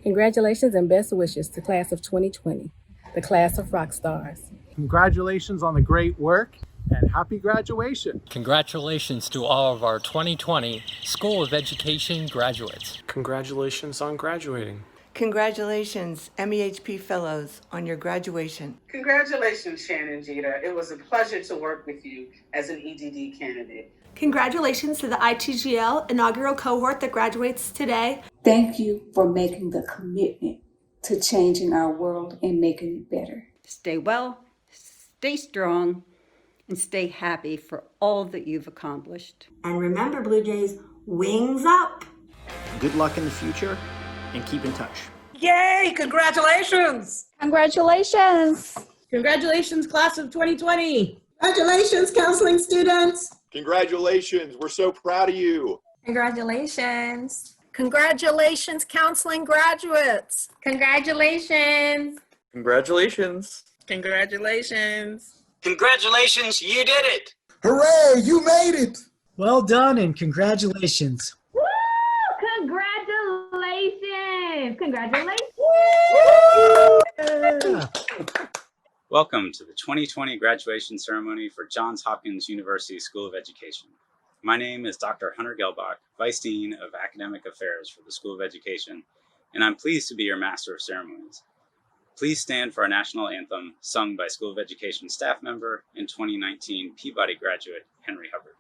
Congratulations and best wishes to class of 2020, the class of rock stars. Congratulations on the great work and happy graduation. Congratulations to all of our 2020 School of Education graduates. Congratulations on graduating. Congratulations, MEHP Fellows, on your graduation. Congratulations, Shannon Jeter. It was a pleasure to work with you as an EDD candidate. Congratulations to the ITGL inaugural cohort that graduates today. Thank you for making the commitment to changing our world and making it better. Stay well, stay strong, and stay happy for all that you've accomplished. And remember, Blue Jays, wings up. Good luck in the future and keep in touch. Yay! Congratulations! Congratulations! Congratulations, class of 2020! Congratulations, counseling students! Congratulations, we're so proud of you. Congratulations. Congratulations, counseling graduates. Congratulations. Congratulations. Congratulations. Congratulations, you did it. Hooray, you made it. Well done and congratulations. Woo! Congratulations. Congratulations. Yeah. Welcome to the 2020 graduation ceremony for Johns Hopkins University School of Education. My name is Dr. Hunter Gelbach, Vice Dean of Academic Affairs for the School of Education, and I'm pleased to be your Master of Ceremonies. Please stand for our national anthem, sung by School of Education staff member and 2019 Peabody graduate, Henry Hubbard.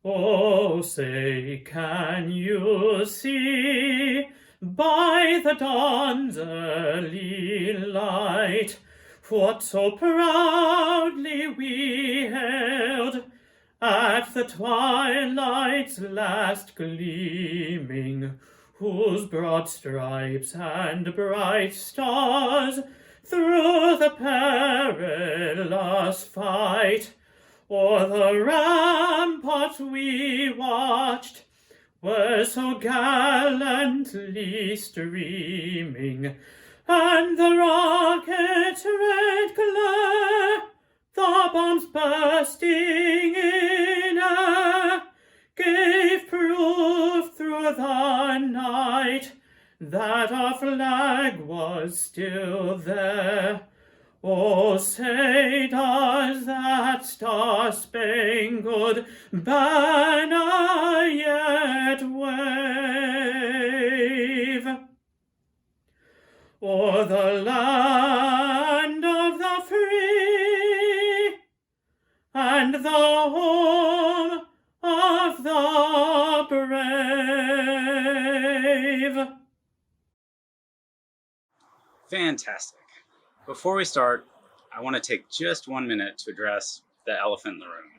Oh, say, can you see by the dawn's early light what so proudly we hailed at the twilight's last gleaming, whose broad stripes and bright stars through the perilous fight o'er the ramparts we watched were so gallantly streaming, and the rocket's red glare, the bombs bursting in air, gave proof through the night that our flag was still there. Oh, say, does that star-spangled banner yet wave o'er the land of the free and the home of the brave? Fantastic. Before we start, I want to take just 1 minute to address the elephant in the room.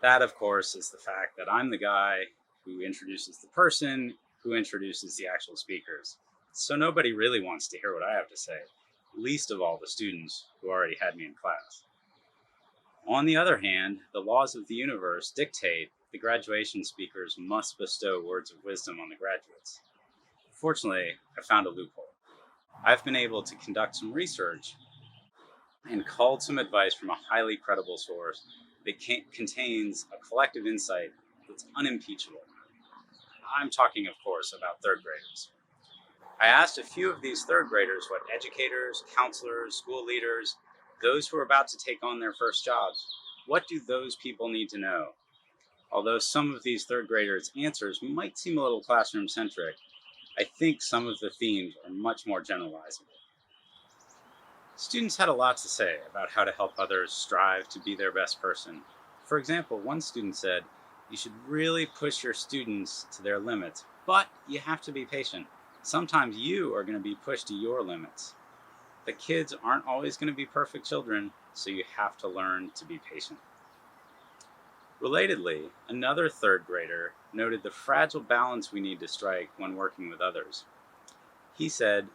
That, of course, is the fact that I'm the guy who introduces the person who introduces the actual speakers. So nobody really wants to hear what I have to say, least of all the students who already had me in class. On the other hand, the laws of the universe dictate the graduation speakers must bestow words of wisdom on the graduates. Fortunately, I found a loophole. I've been able to conduct some research and culled some advice from a highly credible source that contains a collective insight that's unimpeachable. I'm talking, of course, about third graders. I asked a few of these third graders what educators, counselors, school leaders, those who are about to take on their first jobs, what do those people need to know? Although some of these third graders' answers might seem a little classroom-centric, I think some of the themes are much more generalizable. Students had a lot to say about how to help others strive to be their best person. For example, one student said, "You should really push your students to their limits, but you have to be patient. Sometimes you are going to be pushed to your limits. The kids aren't always going to be perfect children, so you have to learn to be patient." Relatedly, another third grader noted the fragile balance we need to strike when working with others. He said,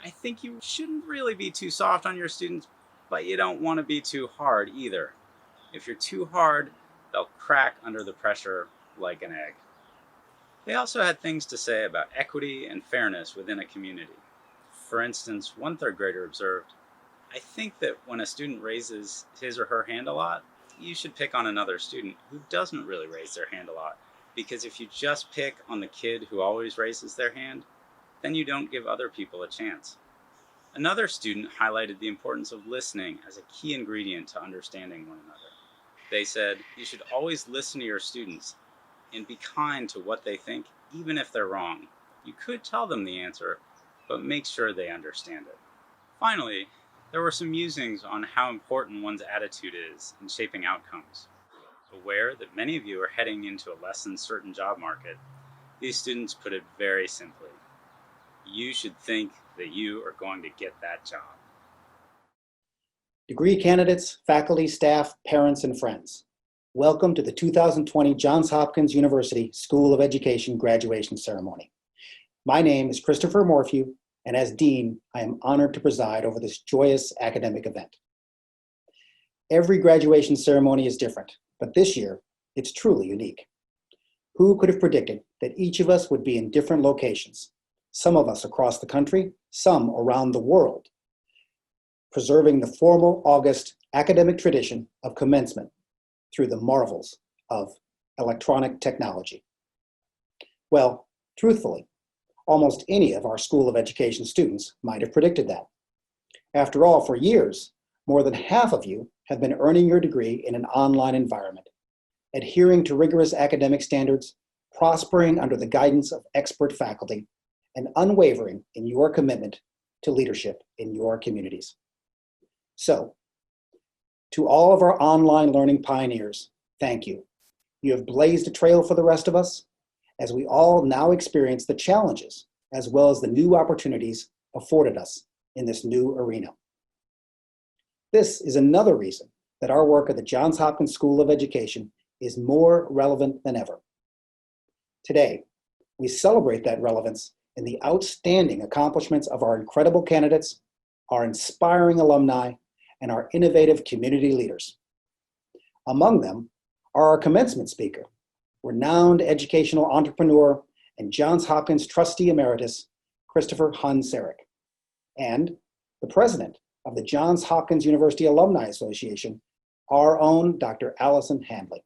"I think you shouldn't really be too soft on your students, but you don't want to be too hard either. If you're too hard, they'll crack under the pressure like an egg." They also had things to say about equity and fairness within a community. For instance, one third grader observed, "I think that when a student raises his or her hand a lot, you should pick on another student who doesn't really raise their hand a lot. Because if you just pick on the kid who always raises their hand, then you don't give other people a chance. Another student highlighted the importance of listening as a key ingredient to understanding one another. They said, you should always listen to your students and be kind to what they think, even if they're wrong. You could tell them the answer, but make sure they understand it. Finally, there were some musings on how important one's attitude is in shaping outcomes. Aware that many of you are heading into a less than certain job market, these students put it very simply. You should think that you are going to get that job. Degree candidates, faculty, staff, parents, and friends, welcome to the 2020 Johns Hopkins University School of Education graduation ceremony. My name is Christopher Morphew, and as Dean, I am honored to preside over this joyous academic event. Every graduation ceremony is different, but this year, it's truly unique. Who could have predicted that each of us would be in different locations, some of us across the country, some around the world, preserving the formal August academic tradition of commencement through the marvels of electronic technology? Well, truthfully, almost any of our School of Education students might have predicted that. After all, for years, more than half of you have been earning your degree in an online environment, adhering to rigorous academic standards, prospering under the guidance of expert faculty, and unwavering in your commitment to leadership in your communities. So, to all of our online learning pioneers, thank you. You have blazed a trail for the rest of us as we all now experience the challenges as well as the new opportunities afforded us in this new arena. This is another reason that our work at the Johns Hopkins School of Education is more relevant than ever. Today, we celebrate that relevance in the outstanding accomplishments of our incredible candidates, our inspiring alumni, and our innovative community leaders. Among them are our commencement speaker, renowned educational entrepreneur and Johns Hopkins trustee emeritus, Christopher Hun-Sarek, and the president of the Johns Hopkins University Alumni Association, our own Dr. Allison Handley.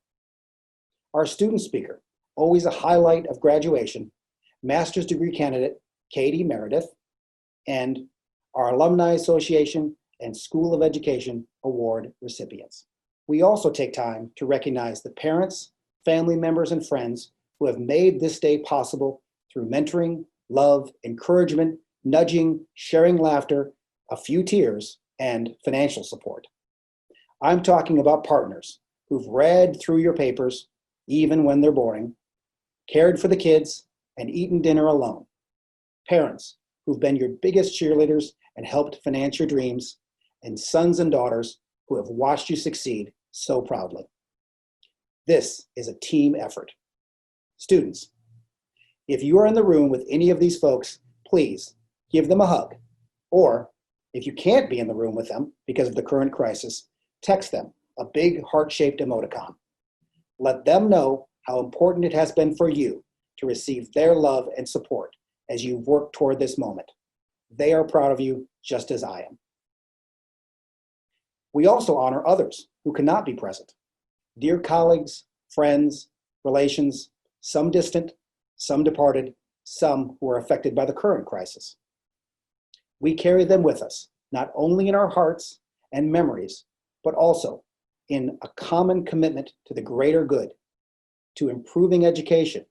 Our student speaker, always a highlight of graduation, master's degree candidate, Katie Meredith, and our Alumni Association and School of Education Award recipients. We also take time to recognize the parents, family members, and friends who have made this day possible through mentoring, love, encouragement, nudging, sharing laughter, a few tears, and financial support. I'm talking about partners who've read through your papers, even when they're boring, cared for the kids, and eaten dinner alone. Parents who've been your biggest cheerleaders and helped finance your dreams, and sons and daughters who have watched you succeed so proudly. This is a team effort. Students, if you are in the room with any of these folks, please give them a hug. Or if you can't be in the room with them because of the current crisis, text them a big heart-shaped emoticon. Let them know how important it has been for you to receive their love and support as you work toward this moment. They are proud of you just as I am. We also honor others who cannot be present. Dear colleagues, friends, relations, some distant, some departed, some who are affected by the current crisis. We carry them with us, not only in our hearts and memories, but also in a common commitment to the greater good, to improving education,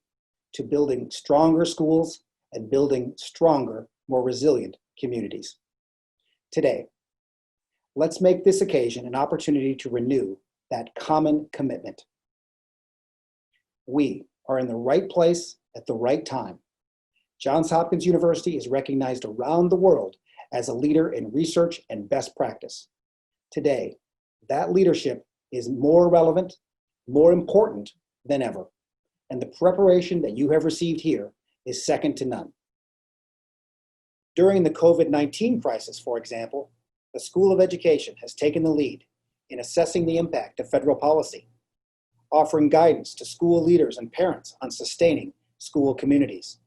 to building stronger schools, and building stronger, more resilient communities. Today, let's make this occasion an opportunity to renew that common commitment. We are in the right place at the right time. Johns Hopkins University is recognized around the world as a leader in research and best practice. Today, that leadership is more relevant, more important than ever, and the preparation that you have received here is second to none. During the COVID-19 crisis, for example, the School of Education has taken the lead in assessing the impact of federal policy, offering guidance to school leaders and parents on sustaining school communities,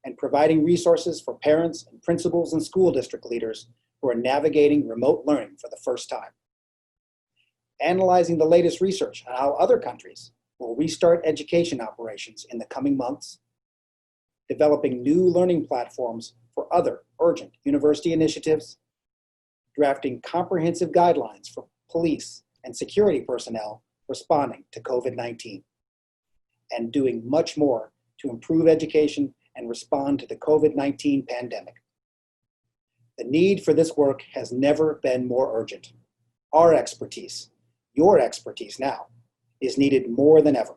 and providing resources for parents and principals and school district leaders who are navigating remote learning for the first time. Analyzing the latest research on how other countries will restart education operations in the coming months, developing new learning platforms for other urgent university initiatives, drafting comprehensive guidelines for police and security personnel responding to COVID-19, and doing much more to improve education and respond to the COVID-19 pandemic. The need for this work has never been more urgent. Our expertise, your expertise now, is needed more than ever.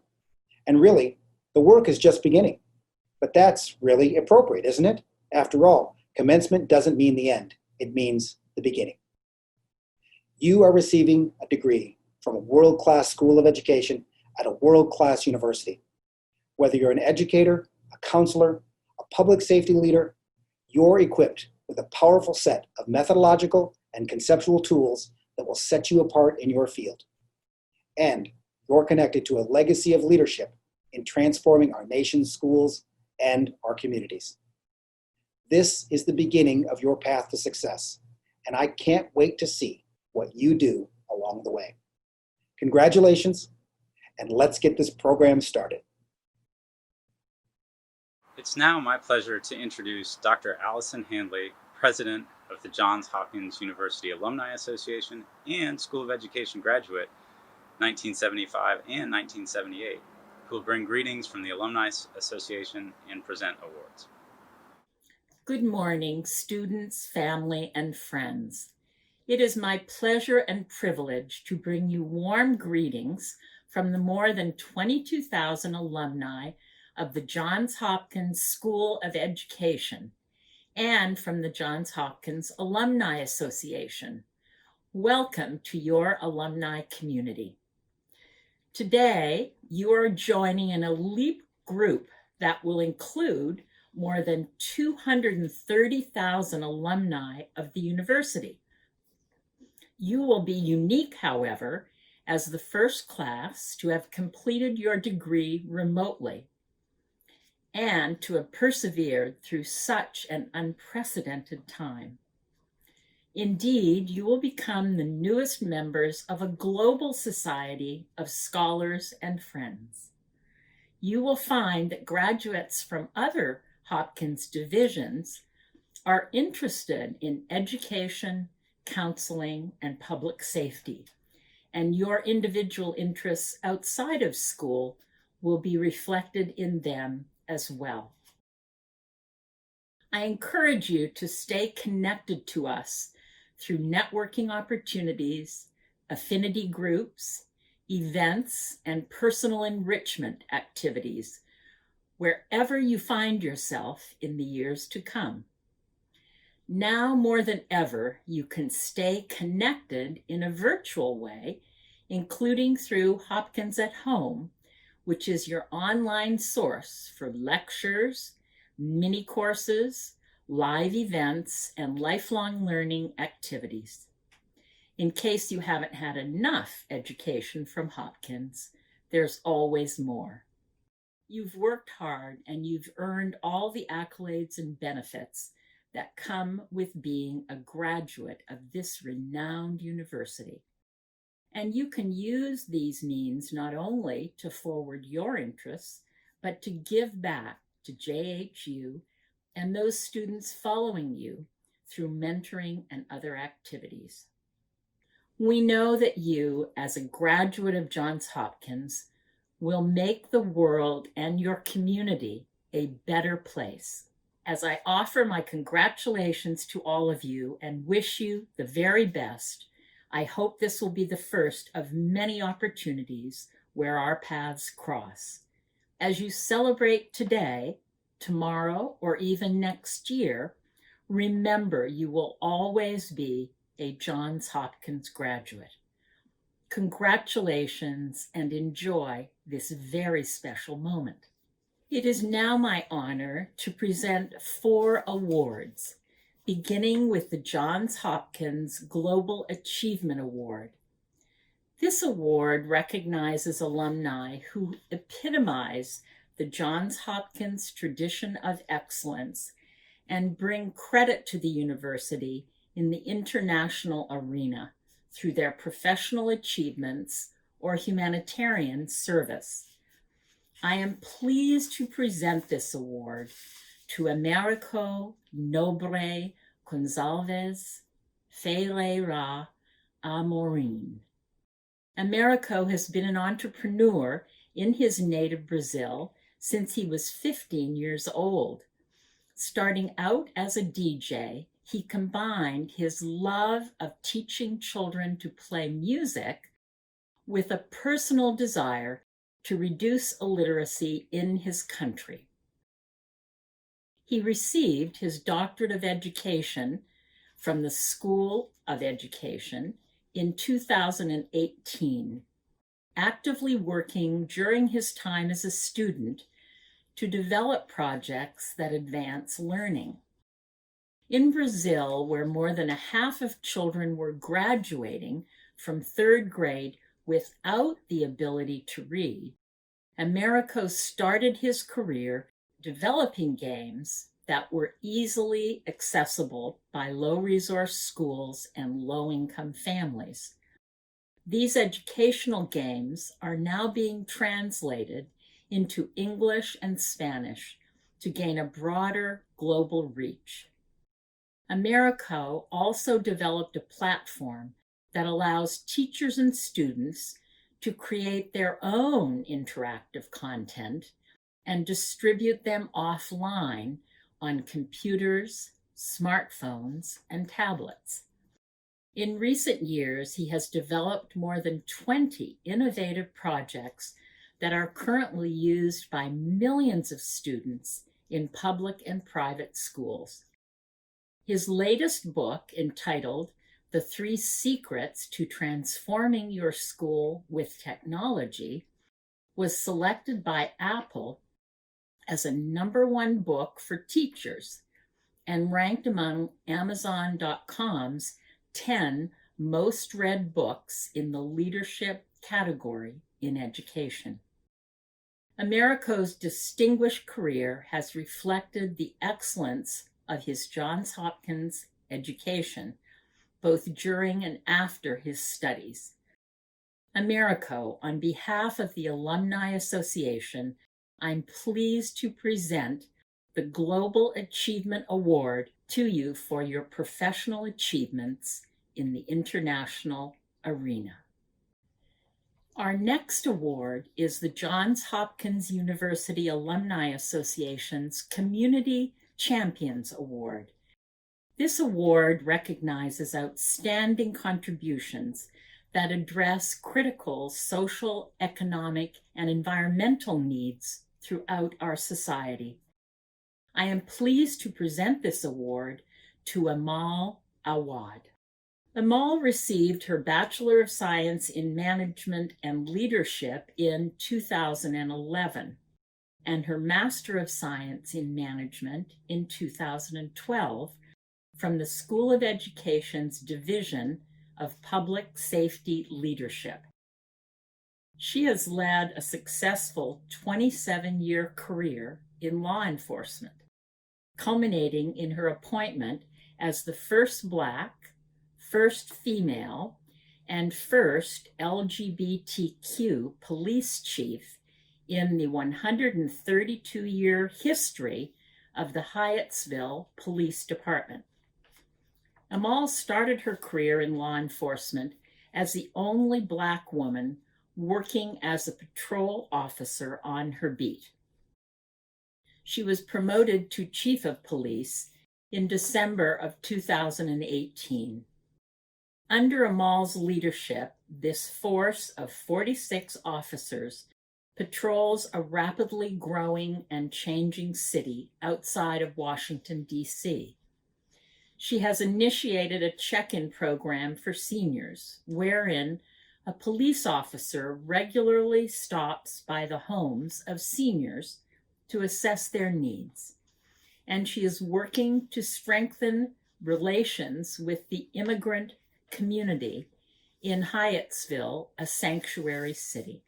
And really, the work is just beginning. But that's really appropriate, isn't it? After all, commencement doesn't mean the end. It means the beginning. You are receiving a degree from a world-class school of education at a world-class university. Whether you're an educator, a counselor, a public safety leader, you're equipped with a powerful set of methodological and conceptual tools that will set you apart in your field. And you're connected to a legacy of leadership in transforming our nation's schools and our communities. This is the beginning of your path to success, and I can't wait to see what you do along the way. Congratulations, and let's get this program started. It's now my pleasure to introduce Dr. Allison Handley, President of the Johns Hopkins University Alumni Association and School of Education graduate, 1975 and 1978, who will bring greetings from the Alumni Association and present awards. Good morning, students, family, and friends. It is my pleasure and privilege to bring you warm greetings from the more than 22,000 alumni of the Johns Hopkins School of Education and from the Johns Hopkins Alumni Association. Welcome to your alumni community. Today, you are joining an elite group that will include more than 230,000 alumni of the university. You will be unique, however, as the first class to have completed your degree remotely and to have persevered through such an unprecedented time. Indeed, you will become the newest members of a global society of scholars and friends. You will find that graduates from other Hopkins divisions are interested in education, counseling, and public safety, and your individual interests outside of school will be reflected in them as well. I encourage you to stay connected to us through networking opportunities, affinity groups, events, and personal enrichment activities, wherever you find yourself in the years to come. Now more than ever, you can stay connected in a virtual way, including through Hopkins at Home, which is your online source for lectures, mini courses, live events, and lifelong learning activities. In case you haven't had enough education from Hopkins, there's always more. You've worked hard and you've earned all the accolades and benefits that come with being a graduate of this renowned university. And you can use these means not only to forward your interests, but to give back to JHU and those students following you through mentoring and other activities. We know that you, as a graduate of Johns Hopkins, will make the world and your community a better place. As I offer my congratulations to all of you and wish you the very best, I hope this will be the first of many opportunities where our paths cross. As you celebrate today, tomorrow, or even next year, remember you will always be a Johns Hopkins graduate. Congratulations and enjoy this very special moment. It is now my honor to present 4 awards, beginning with the Johns Hopkins Global Achievement Award. This award recognizes alumni who epitomize the Johns Hopkins tradition of excellence and bring credit to the university in the international arena through their professional achievements or humanitarian service. I am pleased to present this award to Americo Nobre Gonzalez Ferreira Amorim. Americo has been an entrepreneur in his native Brazil since he was 15 years old. Starting out as a DJ, he combined his love of teaching children to play music with a personal desire to reduce illiteracy in his country. He received his Doctorate of Education from the School of Education in 2018, actively working during his time as a student to develop projects that advance learning. In Brazil, where more than a half of children were graduating from third grade without the ability to read, Americo started his career developing games that were easily accessible by low-resource schools and low-income families. These educational games are now being translated into English and Spanish to gain a broader global reach. Americo also developed a platform that allows teachers and students to create their own interactive content and distribute them offline on computers, smartphones, and tablets. In recent years, he has developed more than 20 innovative projects that are currently used by millions of students in public and private schools. His latest book, entitled The 3 Secrets to Transforming Your School with Technology, was selected by Apple as a #1 book for teachers and ranked among Amazon.com's 10 most read books in the leadership category in education. Americo's distinguished career has reflected the excellence of his Johns Hopkins education, both during and after his studies. Americo, on behalf of the Alumni Association, I'm pleased to present the Global Achievement Award to you for your professional achievements in the international arena. Our next award is the Johns Hopkins University Alumni Association's Community Champions Award. This award recognizes outstanding contributions that address critical social, economic, and environmental needs throughout our society. I am pleased to present this award to Amal Awad. Amal received her Bachelor of Science in Management and Leadership in 2011 and her Master of Science in Management in 2012 from the School of Education's Division of Public Safety Leadership. She has led a successful 27-year career in law enforcement, culminating in her appointment as the first Black, first female, and first LGBTQ police chief in the 132-year history of the Hyattsville Police Department. Amal started her career in law enforcement as the only Black woman working as a patrol officer on her beat. She was promoted to chief of police in December of 2018. Under Amal's leadership, this force of 46 officers patrols a rapidly growing and changing city outside of Washington, D.C. She has initiated a check-in program for seniors, wherein a police officer regularly stops by the homes of seniors to assess their needs. And she is working to strengthen relations with the immigrant community in Hyattsville, a sanctuary city.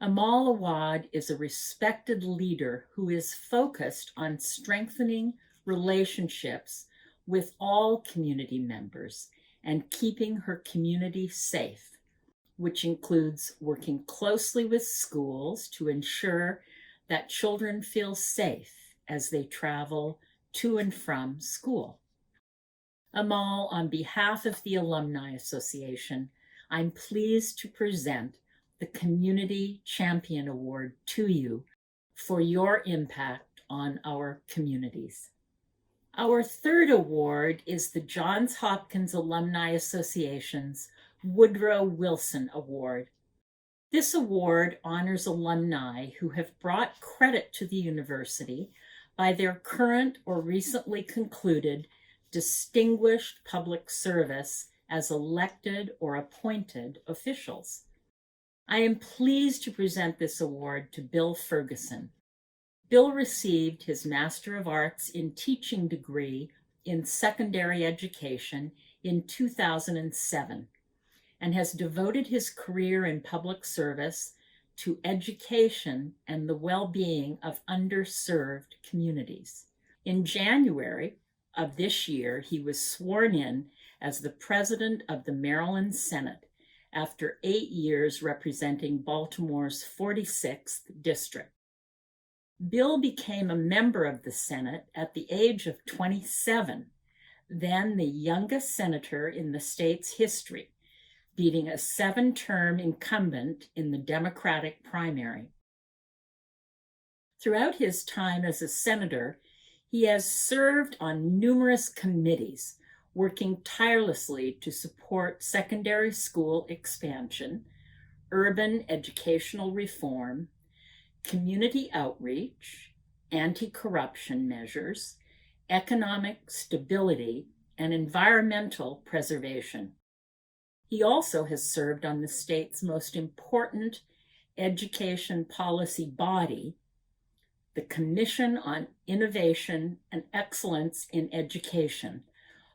Amal Awad is a respected leader who is focused on strengthening relationships with all community members and keeping her community safe. which includes working closely with schools to ensure that children feel safe as they travel to and from school. Amal, on behalf of the Alumni Association, I'm pleased to present the Community Champion Award to you for your impact on our communities. Our third award is the Johns Hopkins Alumni Association's Woodrow Wilson Award. This award honors alumni who have brought credit to the university by their current or recently concluded distinguished public service as elected or appointed officials. I am pleased to present this award to Bill Ferguson. Bill received his Master of Arts in Teaching degree in secondary education in 2007 and has devoted his career in public service to education and the well-being of underserved communities. In January of this year, he was sworn in as the president of the Maryland Senate after 8 years representing Baltimore's 46th district. Bill became a member of the Senate at the age of 27, then the youngest senator in the state's history, beating a 7-term incumbent in the Democratic primary. Throughout his time as a senator, he has served on numerous committees, working tirelessly to support secondary school expansion, urban educational reform, community outreach, anti-corruption measures, economic stability, and environmental preservation. He also has served on the state's most important education policy body, the Commission on Innovation and Excellence in Education,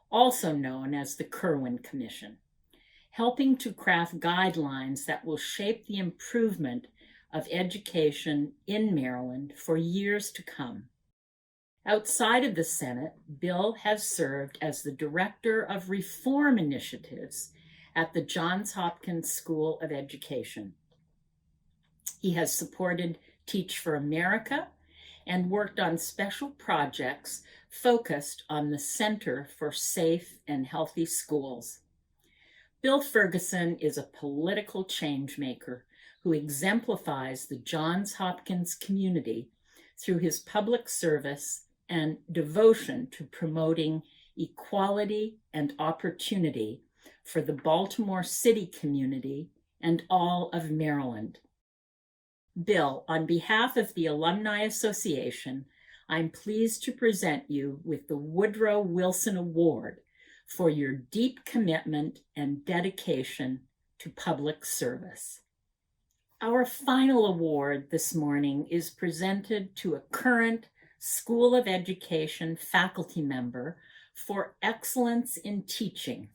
also known as the Kirwan Commission, helping to craft guidelines that will shape the improvement of education in Maryland for years to come. Outside of the Senate, Bill has served as the Director of Reform Initiatives at the Johns Hopkins School of Education. He has supported Teach for America and worked on special projects focused on the Center for Safe and Healthy Schools. Bill Ferguson is a political change maker who exemplifies the Johns Hopkins community through his public service and devotion to promoting equality and opportunity for the Baltimore City community and all of Maryland. Bill, on behalf of the Alumni Association, I'm pleased to present you with the Woodrow Wilson Award for your deep commitment and dedication to public service. Our final award this morning is presented to a current School of Education faculty member for excellence in teaching.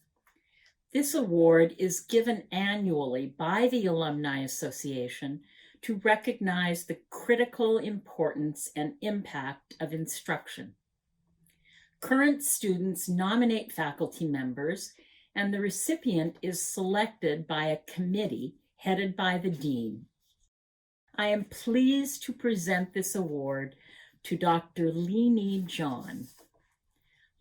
This award is given annually by the Alumni Association to recognize the critical importance and impact of instruction. Current students nominate faculty members, and the recipient is selected by a committee headed by the dean. I am pleased to present this award to Dr. Leanie John.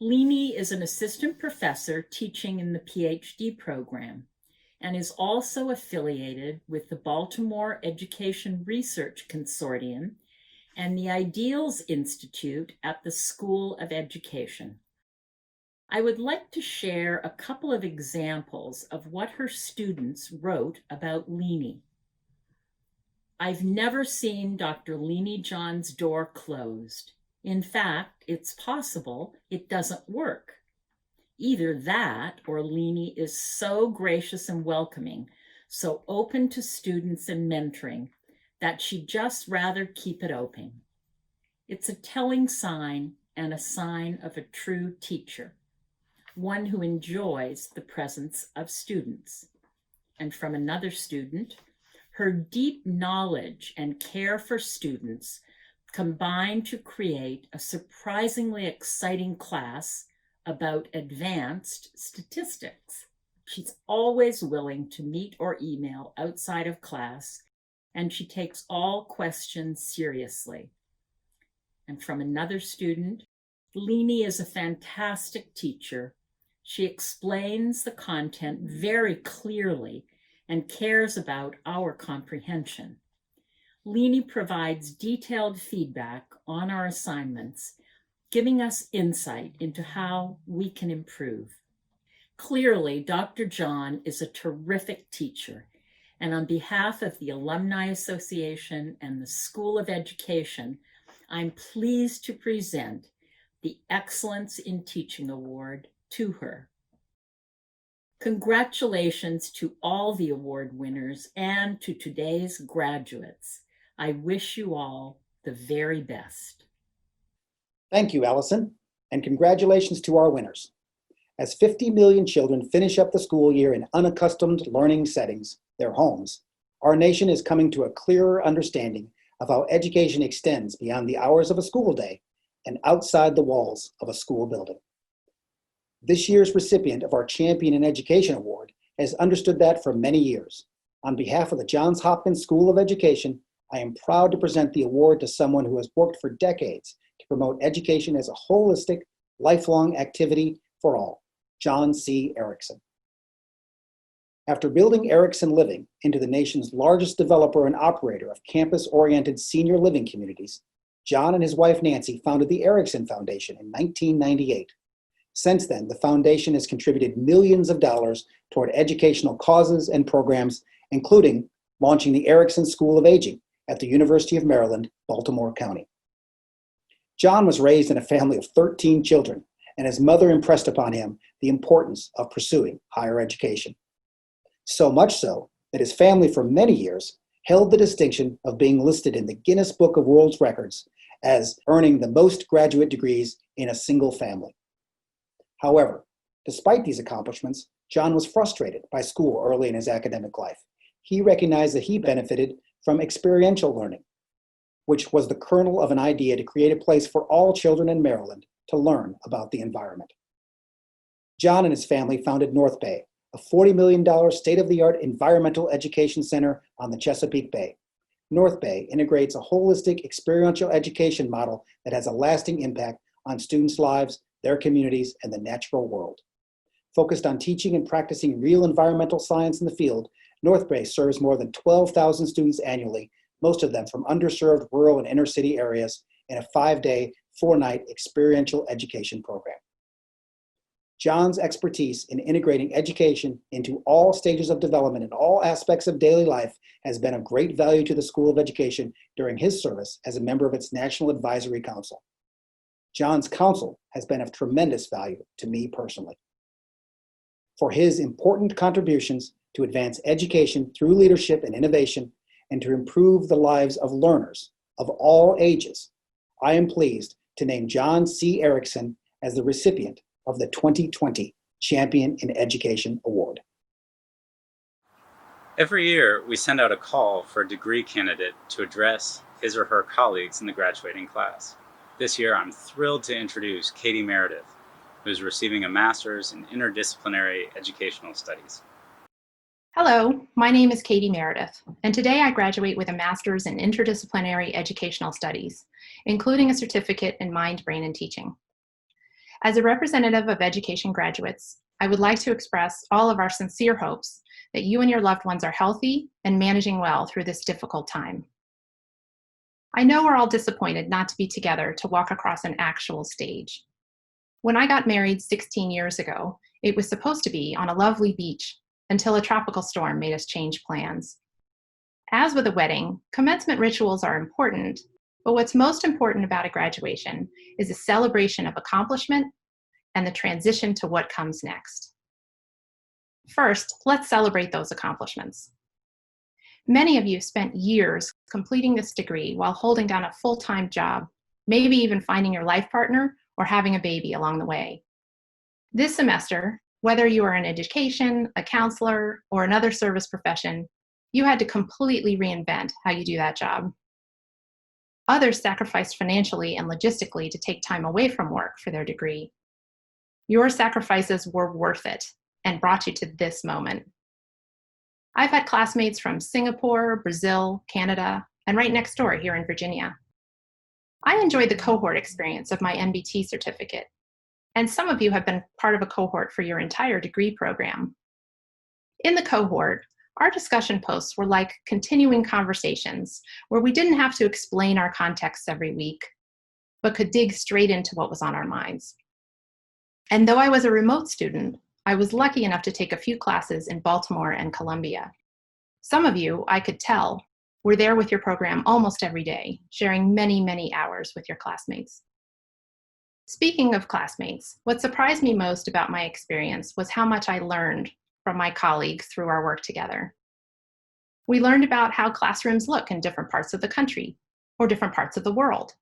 Leanie is an assistant professor teaching in the PhD program and is also affiliated with the Baltimore Education Research Consortium and the Ideals Institute at the School of Education. I would like to share a couple of examples of what her students wrote about Leanie. I've never seen Dr. Leanie John's door closed. In fact, it's possible it doesn't work. Either that or Leanie is so gracious and welcoming, so open to students and mentoring, that she'd just rather keep it open. It's a telling sign and a sign of a true teacher, one who enjoys the presence of students. And from another student, her deep knowledge and care for students combined to create a surprisingly exciting class about advanced statistics. She's always willing to meet or email outside of class, and she takes all questions seriously. And from another student, Leanie is a fantastic teacher. She explains the content very clearly and cares about our comprehension. Leanie provides detailed feedback on our assignments, giving us insight into how we can improve. Clearly, Dr. John is a terrific teacher, and on behalf of the Alumni Association and the School of Education, I'm pleased to present the Excellence in Teaching Award to her. Congratulations to all the award winners and to today's graduates. I wish you all the very best. Thank you, Allison, and congratulations to our winners. As 50 million children finish up the school year in unaccustomed learning settings, their homes, our nation is coming to a clearer understanding of how education extends beyond the hours of a school day and outside the walls of a school building. This year's recipient of our Champion in Education Award has understood that for many years. On behalf of the Johns Hopkins School of Education, I am proud to present the award to someone who has worked for decades to promote education as a holistic, lifelong activity for all, John C. Erickson. After building Erickson Living into the nation's largest developer and operator of campus-oriented senior living communities, John and his wife Nancy founded the Erickson Foundation in 1998. Since then, the foundation has contributed millions of dollars toward educational causes and programs, including launching the Erickson School of Aging at the University of Maryland, Baltimore County. John was raised in a family of 13 children, and his mother impressed upon him the importance of pursuing higher education. So much so that his family for many years held the distinction of being listed in the Guinness Book of World Records as earning the most graduate degrees in a single family. However, despite these accomplishments, John was frustrated by school early in his academic life. He recognized that he benefited from experiential learning, which was the kernel of an idea to create a place for all children in Maryland to learn about the environment. John and his family founded North Bay, a $40 million state-of-the-art environmental education center on the Chesapeake Bay. North Bay integrates a holistic experiential education model that has a lasting impact on students' lives, their communities, and the natural world. Focused on teaching and practicing real environmental science in the field, North Bay serves more than 12,000 students annually, most of them from underserved rural and inner city areas, in a 5-day, 4-night experiential education program. John's expertise in integrating education into all stages of development and all aspects of daily life has been of great value to the School of Education during his service as a member of its National Advisory Council. John's counsel has been of tremendous value to me personally. For his important contributions to advance education through leadership and innovation and to improve the lives of learners of all ages, I am pleased to name John C. Erickson as the recipient of the 2020 Champion in Education Award. Every year, we send out a call for a degree candidate to address his or her colleagues in the graduating class. This year, I'm thrilled to introduce Katie Meredith, who is receiving a master's in interdisciplinary educational studies. Hello, my name is Katie Meredith, and today I graduate with a master's in interdisciplinary educational studies, including a certificate in mind, brain, and teaching. As a representative of education graduates, I would like to express all of our sincere hopes that you and your loved ones are healthy and managing well through this difficult time. I know we're all disappointed not to be together to walk across an actual stage. When I got married 16 years ago, it was supposed to be on a lovely beach until a tropical storm made us change plans. As with a wedding, commencement rituals are important, but what's most important about a graduation is a celebration of accomplishment and the transition to what comes next. First, let's celebrate those accomplishments. Many of you spent years completing this degree while holding down a full-time job, maybe even finding your life partner or having a baby along the way. This semester, whether you are in education, a counselor, or another service profession, you had to completely reinvent how you do that job. Others sacrificed financially and logistically to take time away from work for their degree. Your sacrifices were worth it, and brought you to this moment. I've had classmates from Singapore, Brazil, Canada, and right next door here in Virginia. I enjoyed the cohort experience of my MBT certificate, and some of you have been part of a cohort for your entire degree program. In the cohort, our discussion posts were like continuing conversations where we didn't have to explain our contexts every week, but could dig straight into what was on our minds. And though I was a remote student, I was lucky enough to take a few classes in Baltimore and Columbia. Some of you, I could tell, were there with your program almost every day, sharing many, many hours with your classmates. Speaking of classmates, what surprised me most about my experience was how much I learned from my colleagues through our work together. We learned about how classrooms look in different parts of the country or different parts of the world.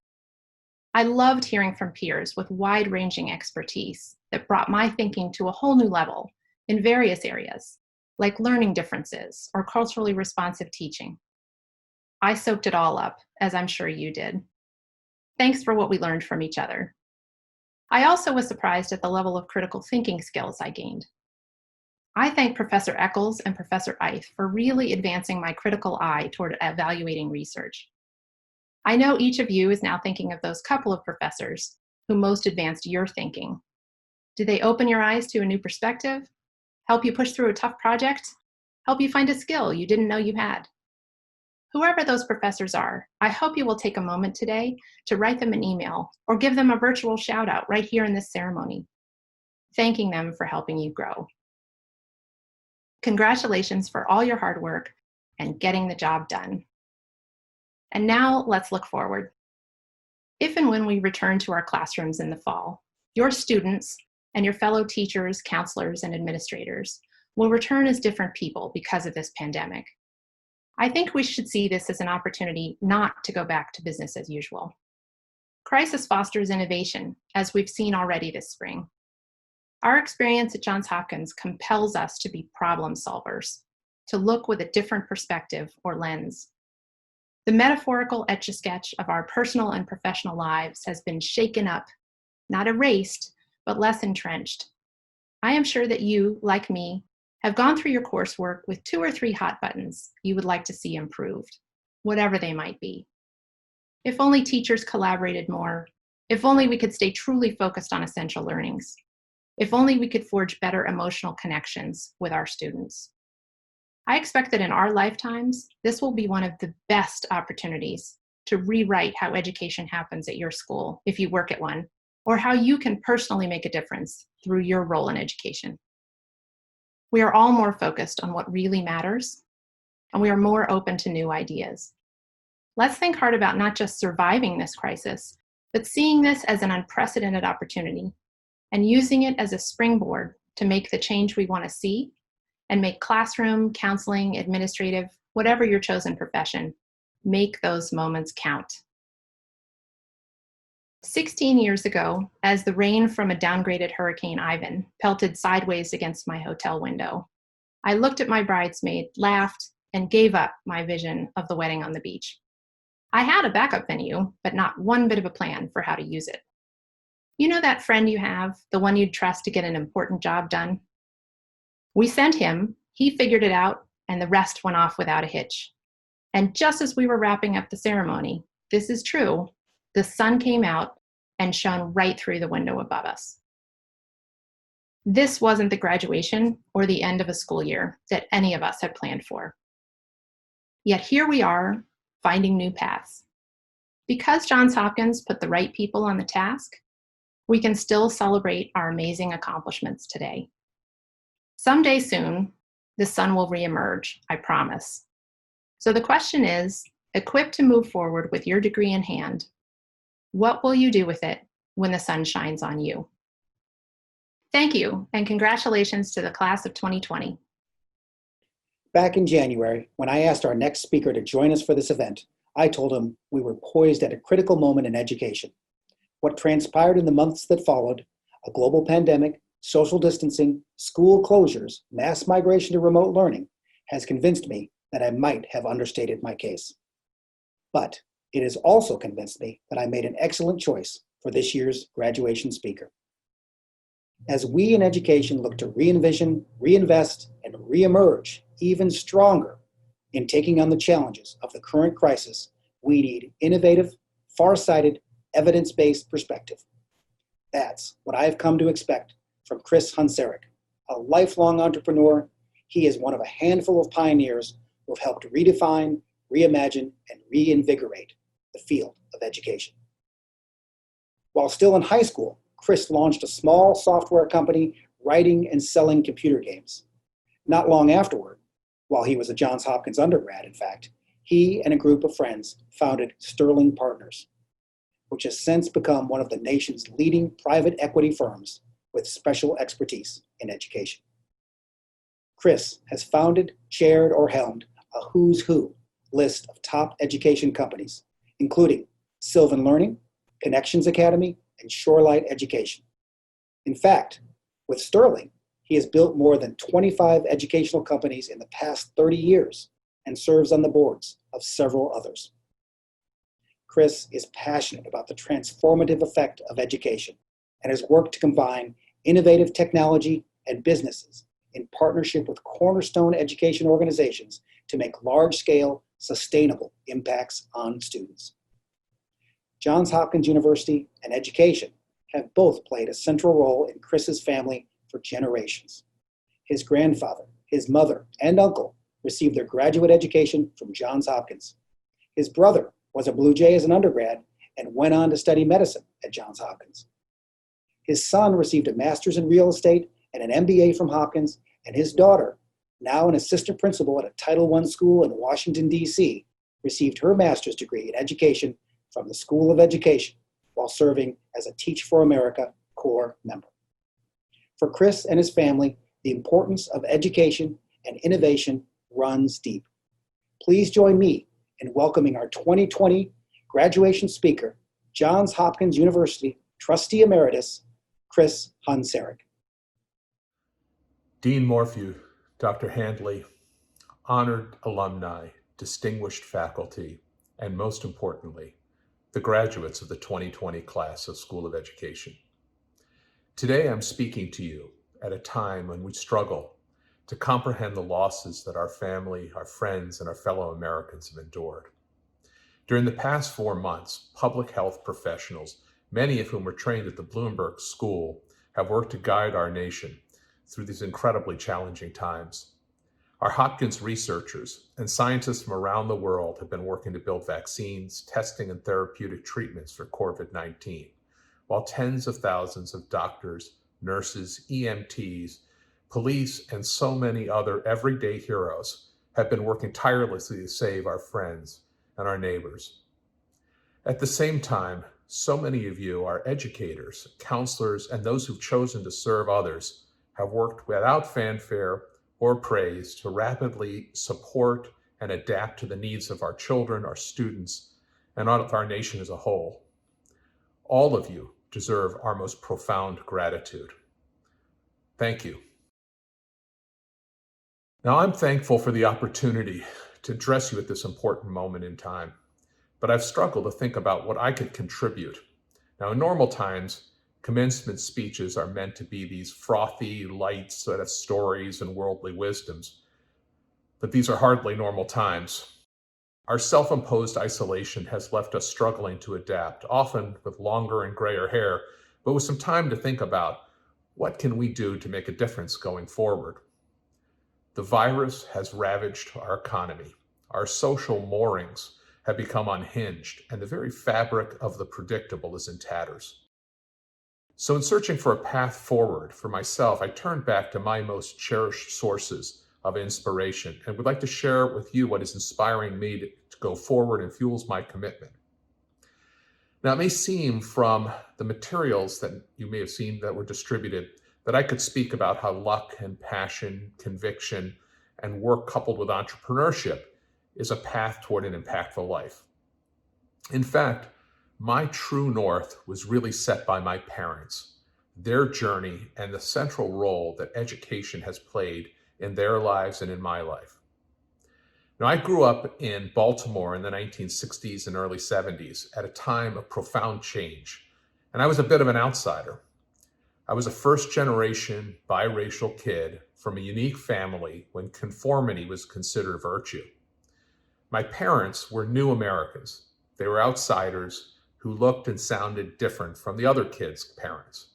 I loved hearing from peers with wide-ranging expertise that brought my thinking to a whole new level in various areas, like learning differences or culturally responsive teaching. I soaked it all up, as I'm sure you did. Thanks for what we learned from each other. I also was surprised at the level of critical thinking skills I gained. I thank Professor Eccles and Professor Eith for really advancing my critical eye toward evaluating research. I know each of you is now thinking of those couple of professors who most advanced your thinking. Did they open your eyes to a new perspective? Help you push through a tough project? Help you find a skill you didn't know you had? Whoever those professors are, I hope you will take a moment today to write them an email or give them a virtual shout out right here in this ceremony, thanking them for helping you grow. Congratulations for all your hard work and getting the job done. And now let's look forward. If and when we return to our classrooms in the fall, your students and your fellow teachers, counselors, and administrators will return as different people because of this pandemic. I think we should see this as an opportunity not to go back to business as usual. Crisis fosters innovation, as we've seen already this spring. Our experience at Johns Hopkins compels us to be problem solvers, to look with a different perspective or lens. The metaphorical etch-a-sketch of our personal and professional lives has been shaken up, not erased, but less entrenched. I am sure that you, like me, have gone through your coursework with 2 or 3 hot buttons you would like to see improved, whatever they might be. If only teachers collaborated more, if only we could stay truly focused on essential learnings, if only we could forge better emotional connections with our students. I expect that in our lifetimes, this will be one of the best opportunities to rewrite how education happens at your school, if you work at one, or how you can personally make a difference through your role in education. We are all more focused on what really matters, and we are more open to new ideas. Let's think hard about not just surviving this crisis, but seeing this as an unprecedented opportunity and using it as a springboard to make the change we want to see and make classroom, counseling, administrative, whatever your chosen profession, make those moments count. 16 years ago, as the rain from a downgraded Hurricane Ivan pelted sideways against my hotel window, I looked at my bridesmaid, laughed, and gave up my vision of the wedding on the beach. I had a backup venue, but not one bit of a plan for how to use it. You know that friend you have, the one you'd trust to get an important job done? We sent him, he figured it out, and the rest went off without a hitch. And just as we were wrapping up the ceremony, this is true, the sun came out and shone right through the window above us. This wasn't the graduation or the end of a school year that any of us had planned for. Yet here we are, finding new paths. Because Johns Hopkins put the right people on the task, we can still celebrate our amazing accomplishments today. Someday soon, the sun will reemerge, I promise. So the question is, equipped to move forward with your degree in hand, what will you do with it when the sun shines on you? Thank you, and congratulations to the class of 2020. Back in January, when I asked our next speaker to join us for this event, I told him we were poised at a critical moment in education. What transpired in the months that followed, a global pandemic, social distancing, school closures, mass migration to remote learning, has convinced me that I might have understated my case. But it has also convinced me that I made an excellent choice for this year's graduation speaker. As we in education look to re-envision, reinvest, and re-emerge even stronger in taking on the challenges of the current crisis, we need innovative, far-sighted, evidence-based perspective. That's what I've come to expect from Chris Hunsarik, a lifelong entrepreneur. He is one of a handful of pioneers who have helped redefine, reimagine, and reinvigorate the field of education. While still in high school, Chris launched a small software company writing and selling computer games. Not long afterward, while he was a Johns Hopkins undergrad, in fact, he and a group of friends founded Sterling Partners, which has since become one of the nation's leading private equity firms with special expertise in education. Chris has founded, chaired, or helmed a who's who list of top education companies, including Sylvan Learning, Connections Academy, and Shorelight Education. In fact, with Sterling, he has built more than 25 educational companies in the past 30 years and serves on the boards of several others. Chris is passionate about the transformative effect of education and has worked to combine innovative technology and businesses in partnership with cornerstone education organizations to make large-scale, sustainable impacts on students. Johns Hopkins University and education have both played a central role in Chris's family for generations. His grandfather, his mother, and uncle received their graduate education from Johns Hopkins. His brother was a Blue Jay as an undergrad and went on to study medicine at Johns Hopkins. His son received a master's in real estate and an MBA from Hopkins, and his daughter, now an assistant principal at a Title I school in Washington, D.C., received her master's degree in education from the School of Education while serving as a Teach for America core member. For Chris and his family, the importance of education and innovation runs deep. Please join me in welcoming our 2020 graduation speaker, Johns Hopkins University Trustee Emeritus, Chris Hunsarik. Dean Morphew, Dr. Handley, honored alumni, distinguished faculty, and most importantly, the graduates of the 2020 class of School of Education. Today I'm speaking to you at a time when we struggle to comprehend the losses that our family, our friends, and our fellow Americans have endured. During the past 4 months, public health professionals, many of whom were trained at the Bloomberg School, have worked to guide our nation through these incredibly challenging times. Our Hopkins researchers and scientists from around the world have been working to build vaccines, testing, and therapeutic treatments for COVID-19, while tens of thousands of doctors, nurses, EMTs, police, and so many other everyday heroes have been working tirelessly to save our friends and our neighbors. At the same time, so many of you, our educators, counselors, and those who've chosen to serve others, have worked without fanfare or praise to rapidly support and adapt to the needs of our children, our students, and of our nation as a whole. All of you deserve our most profound gratitude. Thank you. Now, I'm thankful for the opportunity to address you at this important moment in time, but I've struggled to think about what I could contribute. Now, in normal times, commencement speeches are meant to be these frothy, light sort of stories and worldly wisdoms, but these are hardly normal times. Our self-imposed isolation has left us struggling to adapt, often with longer and grayer hair, but with some time to think about what can we do to make a difference going forward. The virus has ravaged our economy. Our social moorings have become unhinged, and the very fabric of the predictable is in tatters. So in searching for a path forward for myself, I turned back to my most cherished sources of inspiration and would like to share with you what is inspiring me to go forward and fuels my commitment. Now, it may seem from the materials that you may have seen that were distributed that I could speak about how luck and passion, conviction, and work coupled with entrepreneurship is a path toward an impactful life. In fact, my true north was really set by my parents, their journey, and the central role that education has played in their lives and in my life. Now, I grew up in Baltimore in the 1960s and early 70s at a time of profound change, and I was a bit of an outsider. I was a first-generation biracial kid from a unique family when conformity was considered a virtue. My parents were new Americans. They were outsiders who looked and sounded different from the other kids' parents.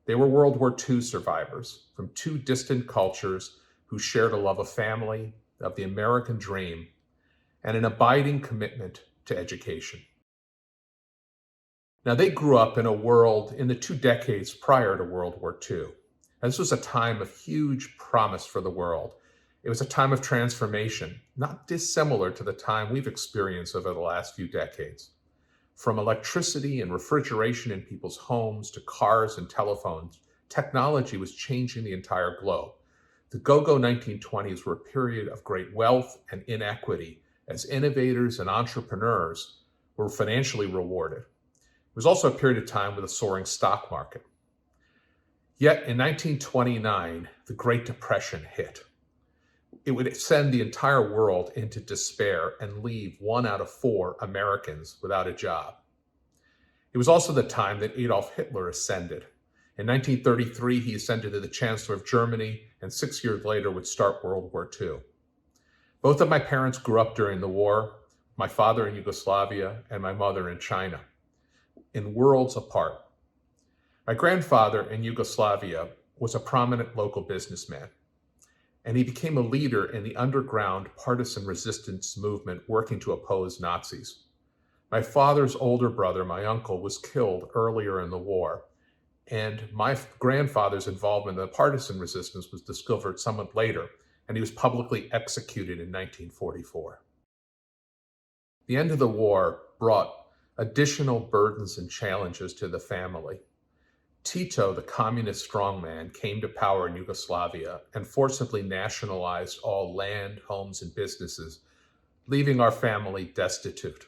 They were World War II survivors from two distant cultures who shared a love of family, of the American dream, and an abiding commitment to education. Now, they grew up in a world in the 2 decades prior to World War II. And this was a time of huge promise for the world. It was a time of transformation, not dissimilar to the time we've experienced over the last few decades. From electricity and refrigeration in people's homes to cars and telephones, technology was changing the entire globe. The go-go 1920s were a period of great wealth and inequity as innovators and entrepreneurs were financially rewarded. It was also a period of time with a soaring stock market. Yet in 1929, the Great Depression hit. It would send the entire world into despair and leave 1 out of 4 Americans without a job. It was also the time that Adolf Hitler ascended. In 1933, he ascended to the Chancellor of Germany, and 6 years later would start World War II. Both of my parents grew up during the war, my father in Yugoslavia and my mother in China, in worlds apart. My grandfather in Yugoslavia was a prominent local businessman, and he became a leader in the underground partisan resistance movement working to oppose Nazis. My father's older brother, my uncle, was killed earlier in the war, and my grandfather's involvement in the partisan resistance was discovered somewhat later, and he was publicly executed in 1944. The end of the war brought additional burdens and challenges to the family. Tito, the communist strongman, came to power in Yugoslavia and forcibly nationalized all land, homes, and businesses, leaving our family destitute.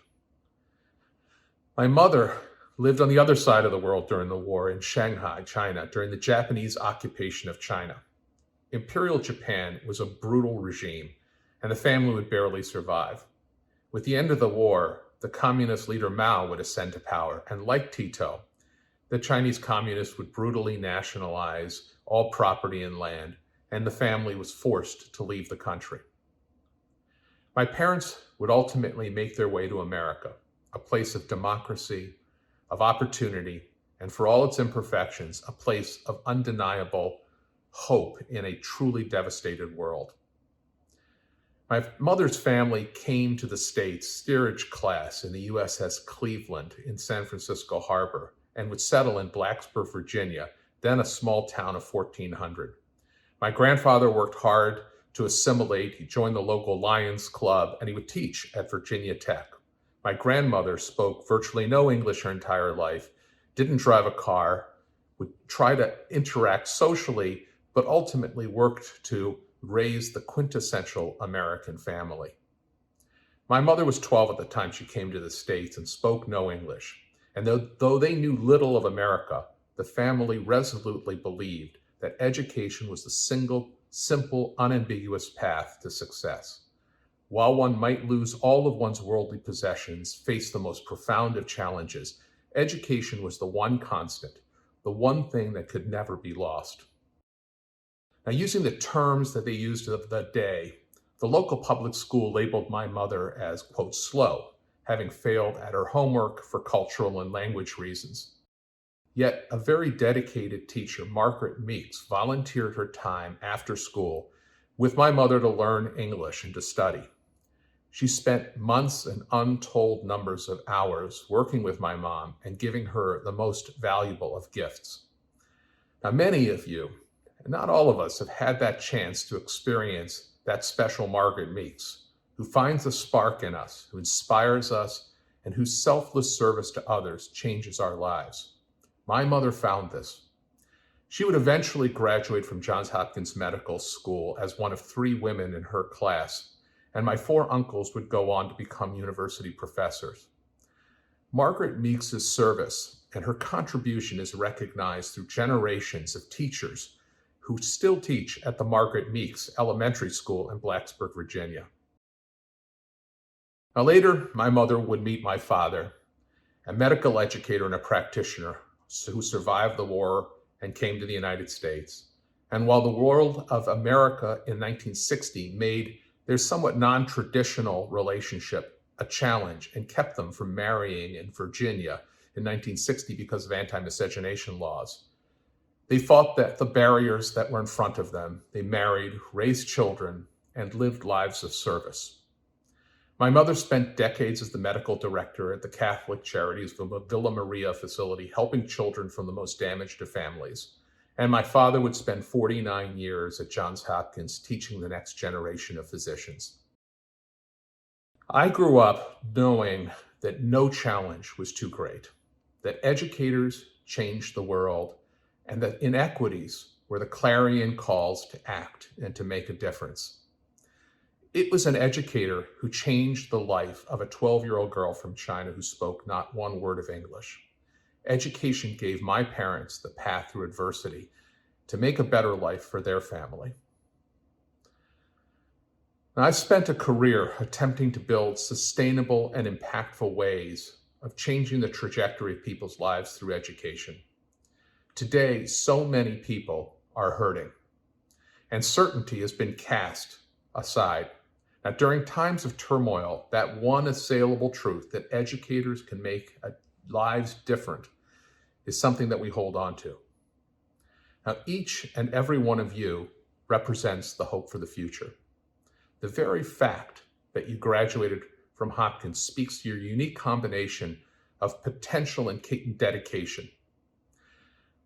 My mother lived on the other side of the world during the war in Shanghai, China, during the Japanese occupation of China. Imperial Japan was a brutal regime, and the family would barely survive. With the end of the war, the communist leader Mao would ascend to power, and like Tito, the Chinese communists would brutally nationalize all property and land, and the family was forced to leave the country. My parents would ultimately make their way to America, a place of democracy, of opportunity, and for all its imperfections, a place of undeniable hope in a truly devastated world. My mother's family came to the States steerage class in the USS Cleveland in San Francisco Harbor and would settle in Blacksburg, Virginia, then a small town of 1,400. My grandfather worked hard to assimilate. He joined the local Lions Club, and he would teach at Virginia Tech. My grandmother spoke virtually no English her entire life, didn't drive a car, would try to interact socially, but ultimately worked to raise the quintessential American family. My mother was 12 at the time she came to the States and spoke no English. And though they knew little of America, the family resolutely believed that education was the single, simple, unambiguous path to success. While one might lose all of one's worldly possessions, face the most profound of challenges, education was the one constant, the one thing that could never be lost. Now, using the terms that they used of the day, the local public school labeled my mother as, quote, slow, having failed at her homework for cultural and language reasons. Yet a very dedicated teacher, Margaret Meeks, volunteered her time after school with my mother to learn English and to study. She spent months and untold numbers of hours working with my mom and giving her the most valuable of gifts. Now, many of you, and not all of us, have had that chance to experience that special Margaret Meeks, who finds a spark in us, who inspires us, and whose selfless service to others changes our lives. My mother found this. She would eventually graduate from Johns Hopkins Medical School as one of 3 women in her class, and my 4 uncles would go on to become university professors. Margaret Meeks' service and her contribution is recognized through generations of teachers who still teach at the Margaret Meeks Elementary School in Blacksburg, Virginia. Now later, my mother would meet my father, a medical educator and a practitioner who survived the war and came to the United States. And while the world of America in 1960 made their somewhat non-traditional relationship a challenge and kept them from marrying in Virginia in 1960 because of anti-miscegenation laws, they fought the barriers that were in front of them. They married, raised children, and lived lives of service. My mother spent decades as the medical director at the Catholic Charities Villa Maria facility, helping children from the most damaged of families. And my father would spend 49 years at Johns Hopkins teaching the next generation of physicians. I grew up knowing that no challenge was too great, that educators changed the world, and that inequities were the clarion calls to act and to make a difference. It was an educator who changed the life of a 12-year-old girl from China who spoke not one word of English. Education gave my parents the path through adversity to make a better life for their family. Now, I've spent a career attempting to build sustainable and impactful ways of changing the trajectory of people's lives through education. Today, so many people are hurting, and certainty has been cast aside. Now, during times of turmoil, that one assailable truth that educators can make lives different is something that we hold on to. Now, each and every one of you represents the hope for the future. The very fact that you graduated from Hopkins speaks to your unique combination of potential and dedication.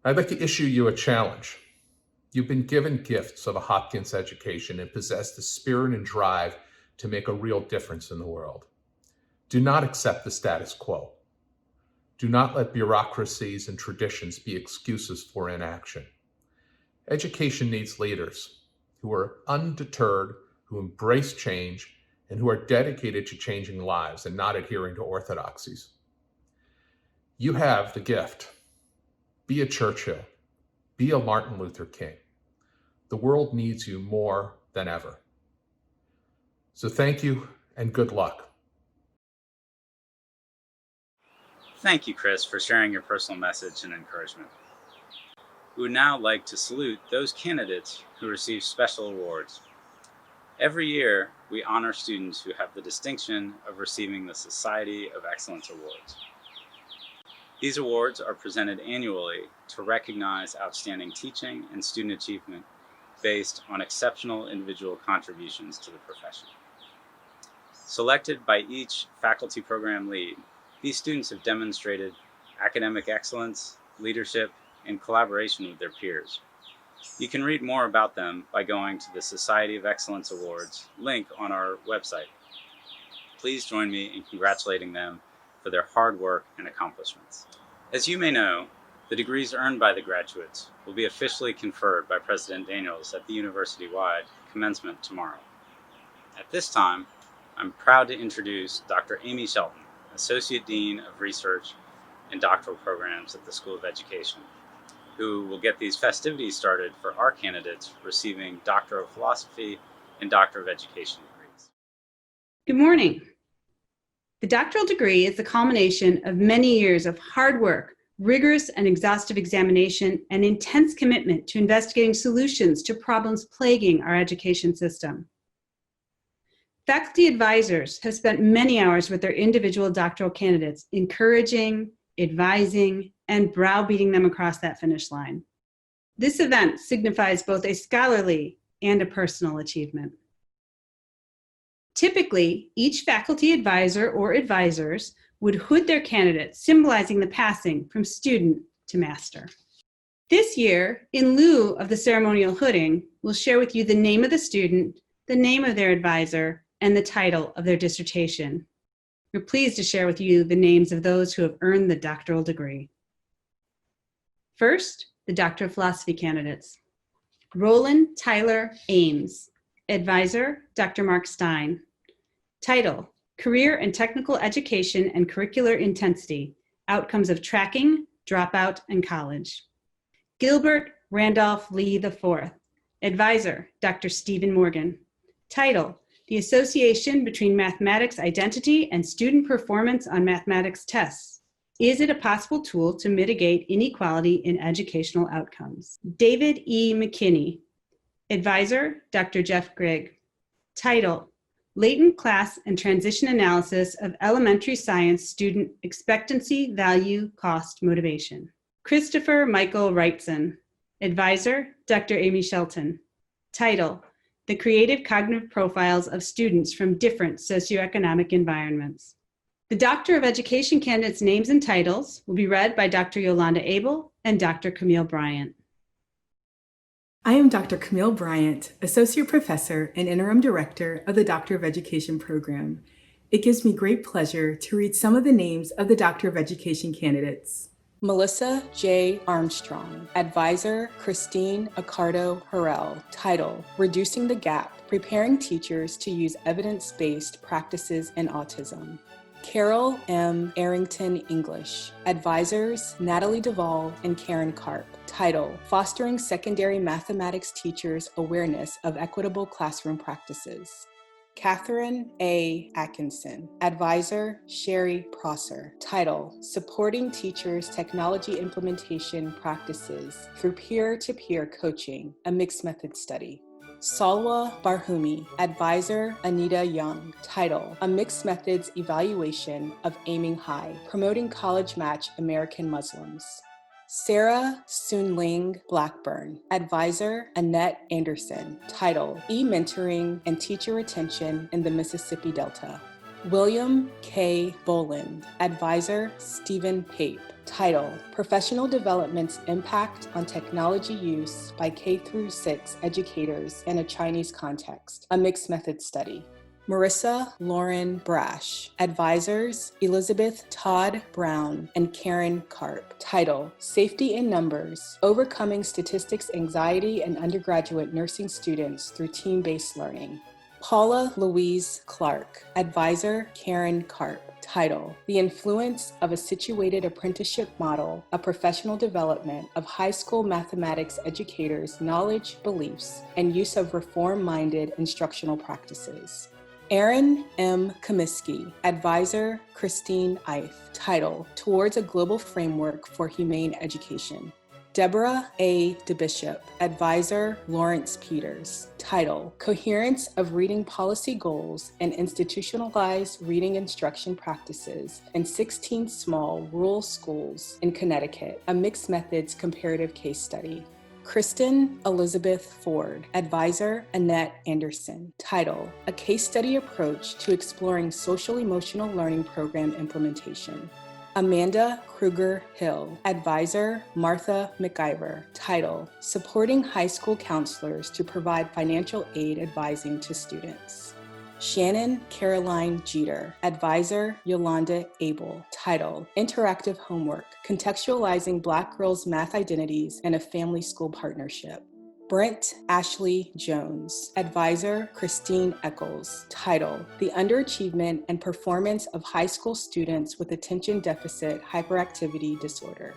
I'd like to issue you a challenge. You've been given gifts of a Hopkins education and possess the spirit and drive to make a real difference in the world. Do not accept the status quo. Do not let bureaucracies and traditions be excuses for inaction. Education needs leaders who are undeterred, who embrace change, and who are dedicated to changing lives and not adhering to orthodoxies. You have the gift. Be a Churchill. Be a Martin Luther King. The world needs you more than ever. So thank you and good luck. Thank you, Chris, for sharing your personal message and encouragement. We would now like to salute those candidates who receive special awards. Every year, we honor students who have the distinction of receiving the Society of Excellence Awards. These awards are presented annually to recognize outstanding teaching and student achievement based on exceptional individual contributions to the profession. Selected by each faculty program lead, these students have demonstrated academic excellence, leadership, and collaboration with their peers. You can read more about them by going to the Society of Excellence Awards link on our website. Please join me in congratulating them for their hard work and accomplishments. As you may know, the degrees earned by the graduates will be officially conferred by President Daniels at the university-wide commencement tomorrow. At this time, I'm proud to introduce Dr. Amy Shelton, Associate Dean of Research and Doctoral Programs at the School of Education, who will get these festivities started for our candidates receiving Doctor of Philosophy and Doctor of Education degrees. Good morning. The doctoral degree is the culmination of many years of hard work, rigorous and exhaustive examination, and intense commitment to investigating solutions to problems plaguing our education system. Faculty advisors have spent many hours with their individual doctoral candidates, encouraging, advising, and browbeating them across that finish line. This event signifies both a scholarly and a personal achievement. Typically, each faculty advisor or advisors would hood their candidate, symbolizing the passing from student to master. This year, in lieu of the ceremonial hooding, we'll share with you the name of the student, the name of their advisor, and the title of their dissertation. We're pleased to share with you the names of those who have earned the doctoral degree. First, the Doctor of Philosophy candidates. Roland Tyler Ames, advisor, Dr. Mark Stein. Title, Career and Technical Education and Curricular Intensity, Outcomes of Tracking, Dropout, and College. Gilbert Randolph Lee IV, advisor, Dr. Stephen Morgan. Title, The Association Between Mathematics Identity and Student Performance on Mathematics Tests, Is it a possible tool to mitigate inequality in educational outcomes? David E. McKinney. Advisor, Dr. Jeff Grigg. Title, Latent Class and Transition Analysis of Elementary Science Student Expectancy, Value, Cost, Motivation. Christopher Michael Wrightson. Advisor, Dr. Amy Shelton. Title, The Creative Cognitive Profiles of Students from Different Socioeconomic Environments. The Doctor of Education candidates' names and titles will be read by Dr. Yolanda Abel and Dr. Camille Bryant. I am Dr. Camille Bryant, Associate Professor and Interim Director of the Doctor of Education program. It gives me great pleasure to read some of the names of the Doctor of Education candidates. Melissa J. Armstrong, Advisor, Christine Accardo-Harrell. Title, Reducing the Gap, Preparing Teachers to Use Evidence-Based Practices in Autism. Carol M. Arrington English. Advisors, Natalie Duvall and Karen Karp. Title, Fostering Secondary Mathematics Teachers' Awareness of Equitable Classroom Practices. Catherine A. Atkinson. Advisor, Sherry Prosser. Title, Supporting Teachers' Technology Implementation Practices Through Peer-to-Peer Coaching, a Mixed Method Study. Salwa Barhumi. Advisor, Anita Young. Title, A Mixed Methods Evaluation of Aiming High, Promoting College Match American Muslims. Sarah Soonling Blackburn. Advisor, Annette Anderson. Title, E-Mentoring and Teacher Retention in the Mississippi Delta. William K. Boland. Advisor, Stephen Pape. Title, Professional Development's Impact on Technology Use by K-6 Educators in a Chinese Context, a Mixed Method Study. Marissa Lauren Brash. Advisors, Elizabeth Todd Brown and Karen Karp. Title, Safety in Numbers, Overcoming Statistics Anxiety in Undergraduate Nursing Students Through Team-Based Learning. Paula Louise Clark. Advisor, Karen Karp. Title, The Influence of a Situated Apprenticeship Model, a Professional Development of High School Mathematics Educators' Knowledge, Beliefs, and Use of Reform-Minded Instructional Practices. Aaron M. Comiskey. Advisor, Christine Eith. Title, Towards a Global Framework for Humane Education. Deborah A. DeBishop. Advisor, Lawrence Peters. Title, Coherence of Reading Policy Goals and Institutionalized Reading Instruction Practices in 16 Small Rural Schools in Connecticut, a Mixed Methods Comparative Case Study. Kristen Elizabeth Ford. Advisor, Annette Anderson. Title, A Case Study Approach to Exploring Social-Emotional Learning Program Implementation. Amanda Kruger Hill. Advisor, Martha McIver. Title, Supporting High School Counselors to Provide Financial Aid Advising to Students. Shannon Caroline Jeter. Advisor, Yolanda Abel. Title, Interactive Homework, Contextualizing Black Girls' Math Identities in a Family School Partnership. Brent Ashley Jones. Advisor, Christine Eccles. Title, The Underachievement and Performance of High School Students with Attention Deficit Hyperactivity Disorder.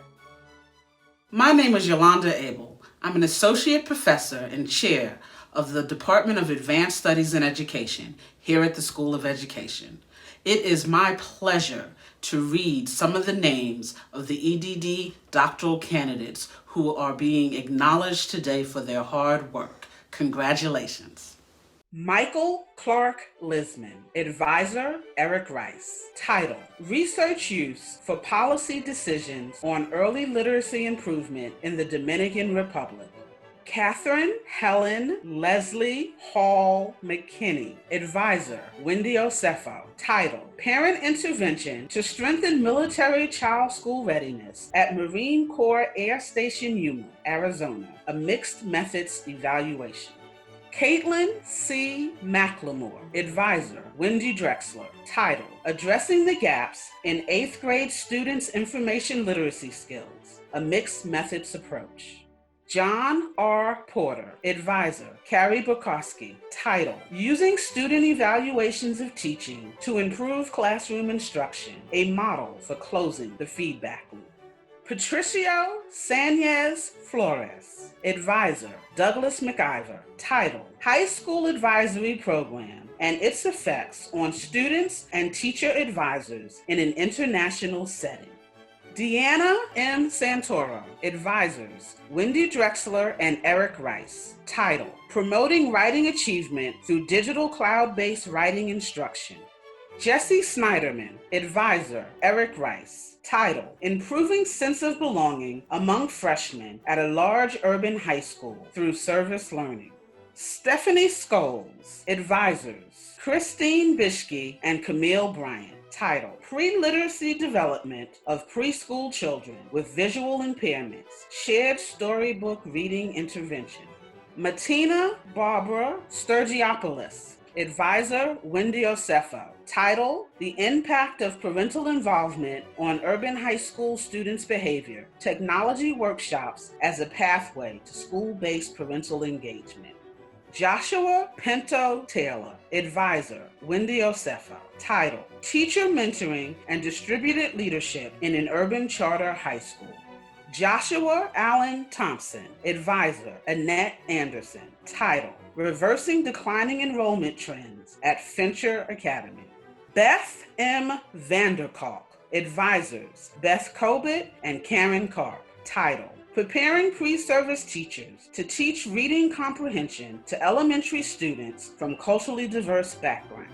My name is Yolanda Abel. I'm an associate professor and chair of the Department of Advanced Studies in Education here at the School of Education. It is my pleasure to read some of the names of the EDD doctoral candidates who are being acknowledged today for their hard work. Congratulations. Michael Clark Lisman. Advisor, Eric Rice. Title, Research Use for Policy Decisions on Early Literacy Improvement in the Dominican Republic. Catherine Helen Leslie Hall McKinney. Advisor, Wendy Osefo. Title, Parent Intervention to Strengthen Military Child School Readiness at Marine Corps Air Station Yuma, Arizona, a Mixed Methods Evaluation. Caitlin C. McLemore. Advisor, Wendy Drexler. Title, Addressing the Gaps in 8th Grade Students' Information Literacy Skills, a Mixed Methods Approach. John R. Porter. Advisor, Carrie Bukowski. Title, Using Student Evaluations of Teaching to Improve Classroom Instruction, a Model for Closing the Feedback Loop. Patricio Saenz Flores. Advisor, Douglas McIver. Title, High School Advisory Program and its Effects on Students and Teacher Advisors in an International Setting. Deanna M. Santoro, Advisors, Wendy Drexler and Eric Rice. Title, Promoting Writing Achievement Through Digital Cloud-Based Writing Instruction. Jesse Snyderman, Advisor, Eric Rice. Title, Improving Sense of Belonging Among Freshmen at a Large Urban High School Through Service Learning. Stephanie Scholes, Advisors, Christine Bishke and Camille Bryant. Title, Pre-Literacy Development of Preschool Children with Visual Impairments, Shared Storybook Reading Intervention. Matina Barbara Stergiopoulos, Advisor, Wendy Osefo. Title, The Impact of Parental Involvement on Urban High School Students' Behavior, Technology Workshops as a Pathway to School-Based Parental Engagement. Joshua Pinto Taylor, Advisor, Wendy Osefo. Title, Teacher Mentoring and Distributed Leadership in an Urban Charter High School. Joshua Allen Thompson, Advisor, Annette Anderson. Title, Reversing Declining Enrollment Trends at Fincher Academy. Beth M. Vanderkalk, Advisors, Beth Kobit and Karen Karp. Title, Preparing Pre-Service Teachers to Teach Reading Comprehension to Elementary Students from Culturally Diverse Backgrounds.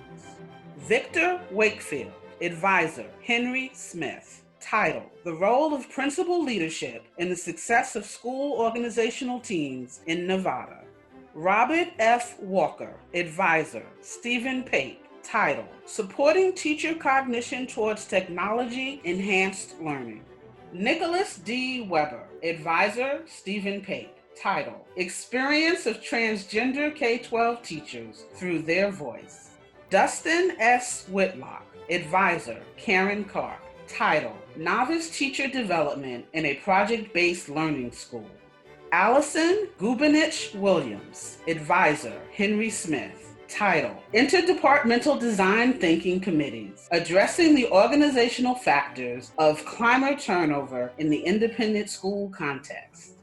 Victor Wakefield, Advisor, Henry Smith. Title, The Role of Principal Leadership in the Success of School Organizational Teams in Nevada. Robert F. Walker, Advisor, Stephen Pape. Title, Supporting Teacher Cognition Towards Technology-Enhanced Learning. Nicholas D. Weber, Advisor, Stephen Pape. Title, Experience of Transgender K-12 Teachers Through Their Voice. Dustin S. Whitlock, Advisor, Karen Karp. Title, Novice Teacher Development in a Project-Based Learning School. Allison Gubanich Williams, Advisor, Henry Smith. Title, Interdepartmental Design Thinking Committees, Addressing the Organizational Factors of Climber Turnover in the Independent School Context.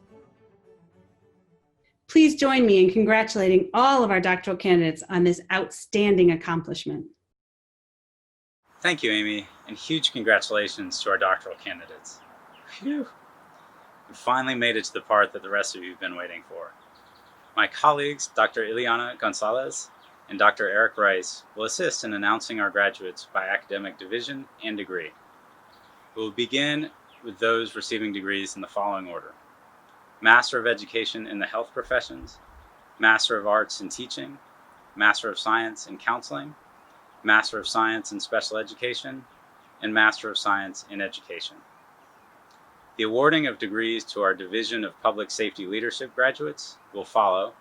Please join me in congratulating all of our doctoral candidates on this outstanding accomplishment. Thank you, Amy, and huge congratulations to our doctoral candidates. Phew. We finally made it to the part that the rest of you have been waiting for. My colleagues, Dr. Ileana Gonzalez and Dr. Eric Rice, will assist in announcing our graduates by academic division and degree. We will begin with those receiving degrees in the following order: Master of Education in the Health Professions, Master of Arts in Teaching, Master of Science in Counseling, Master of Science in Special Education, and Master of Science in Education. The awarding of degrees to our Division of Public Safety Leadership graduates will follow,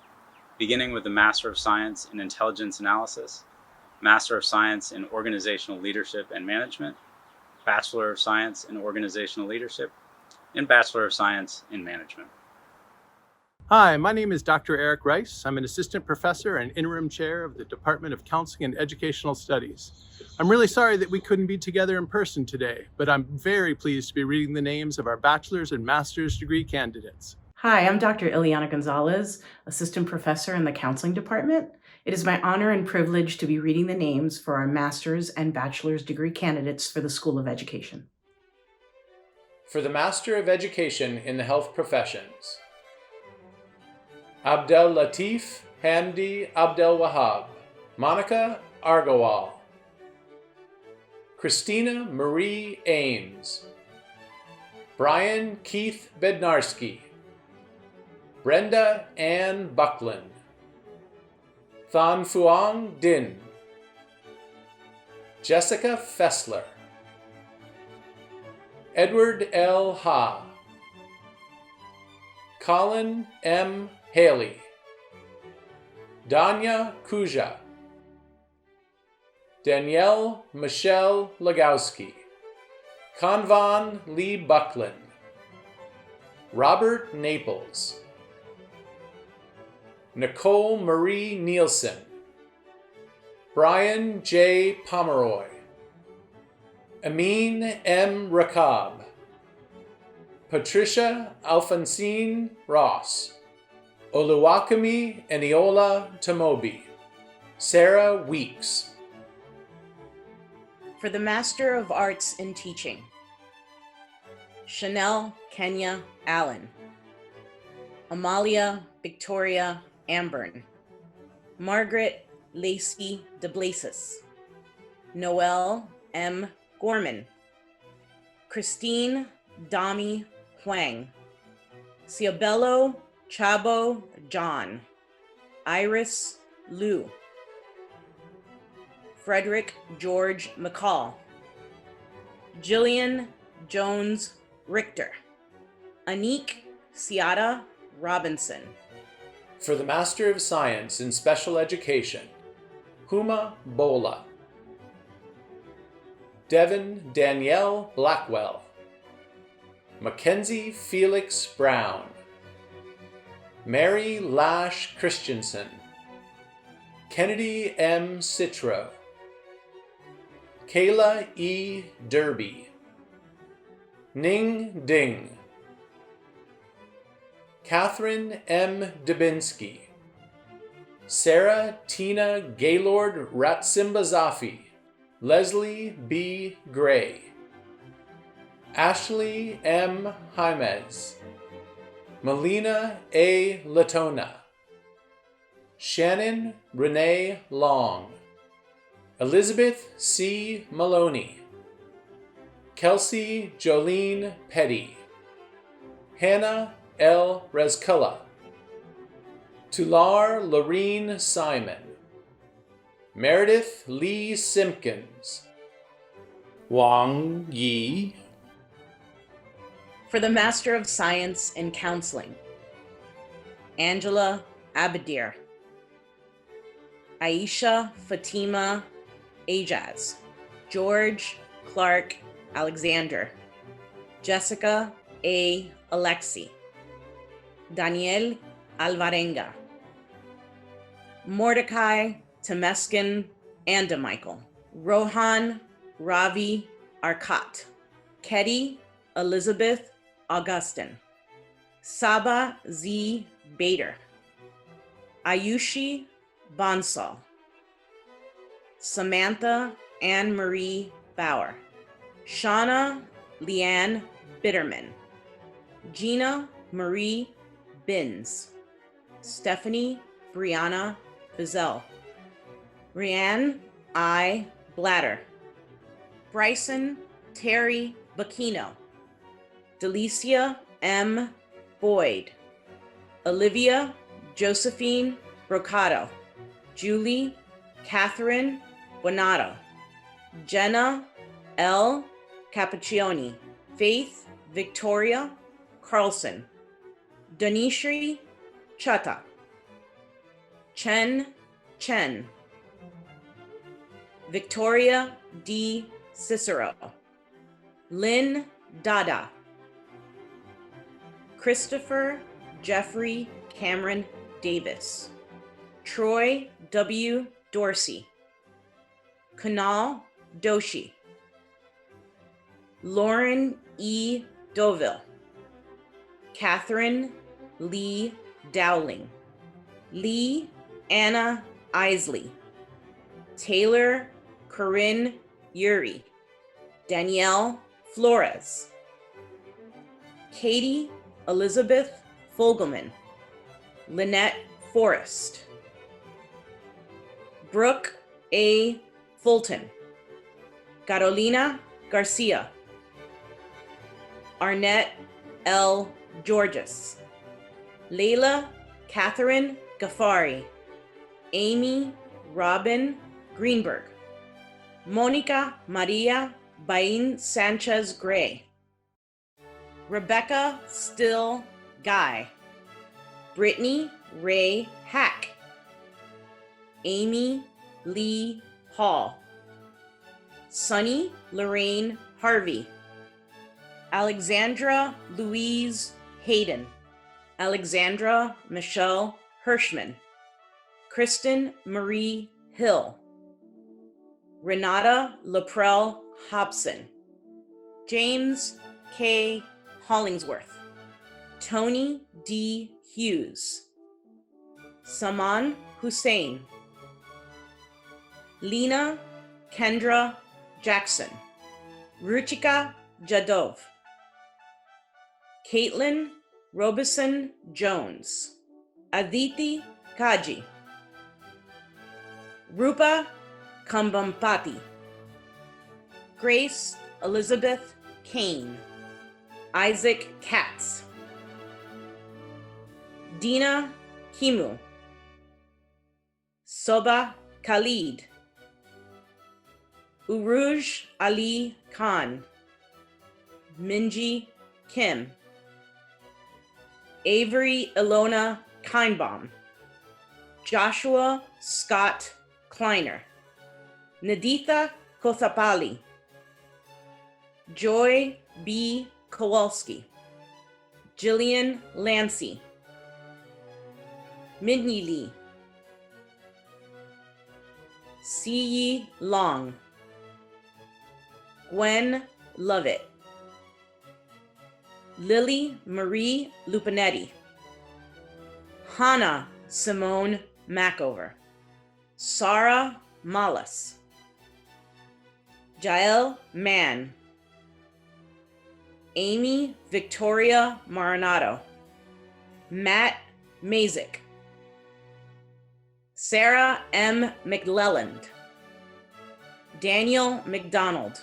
beginning with the Master of Science in Intelligence Analysis, Master of Science in Organizational Leadership and Management, Bachelor of Science in Organizational Leadership, and Bachelor of Science in Management. Hi, my name is Dr. Eric Rice. I'm an assistant professor and interim chair of the Department of Counseling and Educational Studies. I'm really sorry that we couldn't be together in person today, but I'm very pleased to be reading the names of our bachelor's and master's degree candidates. Hi, I'm Dr. Ileana Gonzalez, assistant professor in the counseling department. It is my honor and privilege to be reading the names for our master's and bachelor's degree candidates for the School of Education. For the Master of Education in the Health Professions, Abdellatif Hamdy Abdelwahab, Monica Agarwal, Christina Marie Ames, Brian Keith Bednarski, Brenda Ann Bucklin, Than Phuong Din, Jessica Fessler, Edward L. Ha, Colin M. Haley, Danya Kuja, Danielle Michelle Legowski, Kanvan Lee Bucklin, Robert Naples, Nicole Marie Nielsen, Brian J. Pomeroy, Amin M. Rakab, Patricia Alphonsine Ross, Oluwakemi Eniola Tomobi, Sarah Weeks. For the Master of Arts in Teaching, Chanel Kenya Allen, Amalia Victoria Amburn, Margaret Lacey DeBlasis, Noelle M. Gorman, Christine Dami Huang, Ciabello Chabo John, Iris Liu, Frederick George McCall, Jillian Jones Richter, Anique Ciata Robinson. For the Master of Science in Special Education, Huma Bola, Devin Danielle Blackwell, Mackenzie Felix Brown, Mary Lash Christensen, Kennedy M. Citro, Kayla E. Derby, Ning Ding, Catherine M. Dubinsky, Sarah Tina Gaylord Ratsimbazafi, Leslie B. Gray, Ashley M. Jaimez, Melina A. Latona, Shannon Renee Long, Elizabeth C. Maloney, Kelsey Jolene Petty, Hannah L. Rezkulla, Tular Lorene Simon, Meredith Lee Simpkins, Wang Yi. For the Master of Science in Counseling, Angela Abadir, Aisha Fatima Ajaz, George Clark Alexander, Jessica A. Alexi, Daniel Alvarenga, Mordecai Temeskin Andamichael, Rohan Ravi Arkat, Ketty Elizabeth Augustin, Saba Z. Bader, Ayushi Bansal, Samantha Anne Marie Bauer, Shauna Leanne Bitterman, Gina Marie Binns, Stephanie Brianna Bizel, Rianne I. Blatter, Bryson Terry Bacchino, Delicia M. Boyd, Olivia Josephine Brocato, Julie Catherine Bonato, Jenna L. Cappuccioni, Faith Victoria Carlson, Danishri Chata, Chen Chen, Victoria D. Cicero, Lynn Dada, Christopher Jeffrey Cameron Davis, Troy W. Dorsey, Kunal Doshi, Lauren E. Doville, Catherine Lee Dowling, Lee Anna Isley, Taylor Corinne Yuri, Danielle Flores, Katie Elizabeth Fogelman, Lynette Forrest, Brooke A. Fulton, Carolina Garcia, Arnett L. Georges, Layla Catherine Ghaffari, Amy Robin Greenberg, Monica Maria Bain Sanchez Gray, Rebecca Still Guy, Brittany Ray Hack, Amy Lee Hall, Sunny Lorraine Harvey, Alexandra Louise Hayden, Alexandra Michelle Hirschman, Kristen Marie Hill, Renata Laprelle Hobson, James K. Hollingsworth, Tony D. Hughes, Saman Hussein, Lena Kendra Jackson, Ruchika Jadov, Caitlin Robeson Jones, Aditi Kaji, Rupa Kambampati, Grace Elizabeth Kane, Isaac Katz, Dina Kimu, Soba Khalid, Uruj Ali Khan, Minji Kim, Avery Ilona Kinebaum, Joshua Scott Kleiner, Naditha Kothapali, Joy B. Kowalski, Jillian Lancy, Minyi Lee, Siyi Long, Gwen Lovett, Lily Marie Lupinetti, Hannah Simone Mackover, Sarah Mallas, Jael Mann, Amy Victoria Maranato, Matt Mazik, Sarah M. McLelland, Daniel McDonald,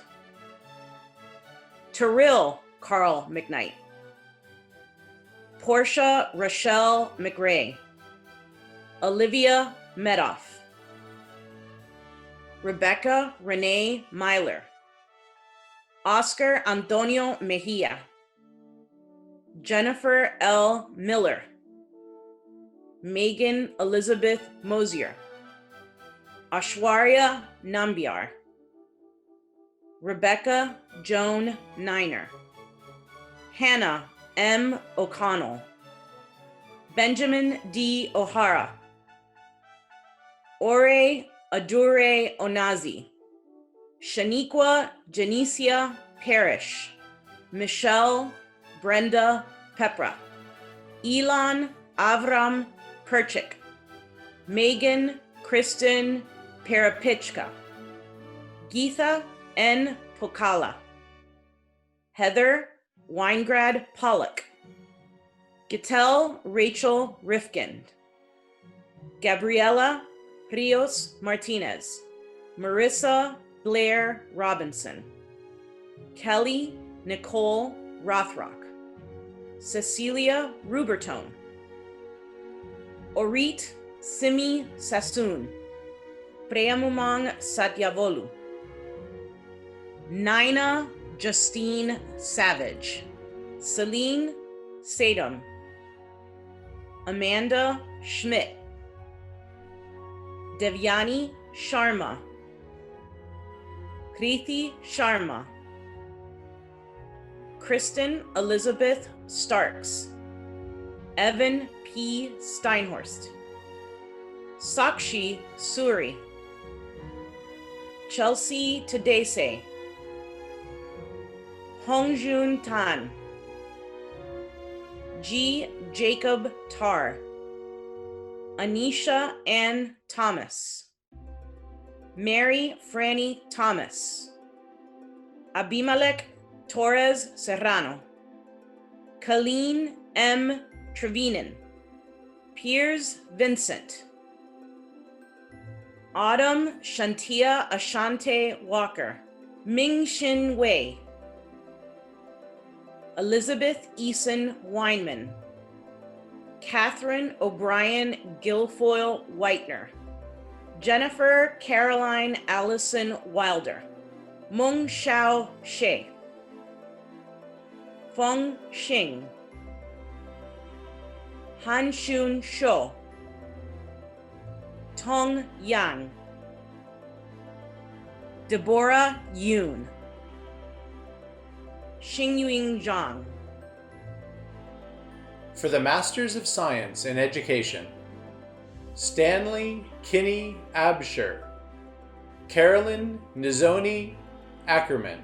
Terrell Carl McKnight, Portia Rochelle McRae, Olivia Medoff, Rebecca Renee Myler, Oscar Antonio Mejia, Jennifer L. Miller, Megan Elizabeth Mosier, Ashwarya Nambiar, Rebecca Joan Niner, Hannah M. O'Connell, Benjamin D. O'Hara, Ore Adure Onazi, Shaniqua Janicia Parrish, Michelle Brenda Pepra, Elon Avram Perchik, Megan Kristen Parapichka, Geetha N. Pokala, Heather Weingrad Pollock, Gittel Rachel Rifkind, Gabriela Rios Martinez, Marissa Blair Robinson, Kelly Nicole Rothrock, Cecilia Rubertone, Orit Simi Sassoon, Preyamumang Satyavolu, Nina Justine Savage, Celine Sadum, Amanda Schmidt, Devyani Sharma, Kriti Sharma, Kristen Elizabeth Starks, Evan P. Steinhorst, Sakshi Suri, Chelsea Tadese, Hongjun Tan, G. Jacob Tar, Anisha Ann Thomas, Mary Franny Thomas, Abimelech Torres Serrano, Colleen M. Trevinen, Piers Vincent, Autumn Shantia Ashante Walker, Ming Shin Wei, Elizabeth Eason Weinman, Catherine O'Brien Guilfoyle Whitener, Jennifer Caroline Allison Wilder, Meng Xiao She, Feng Xing, Han Shun Shou, Tong Yang, Deborah Yoon, Xingyuing Zhang. For the Masters of Science in Education, Stanley Kinney Absher, Carolyn Nizoni Ackerman,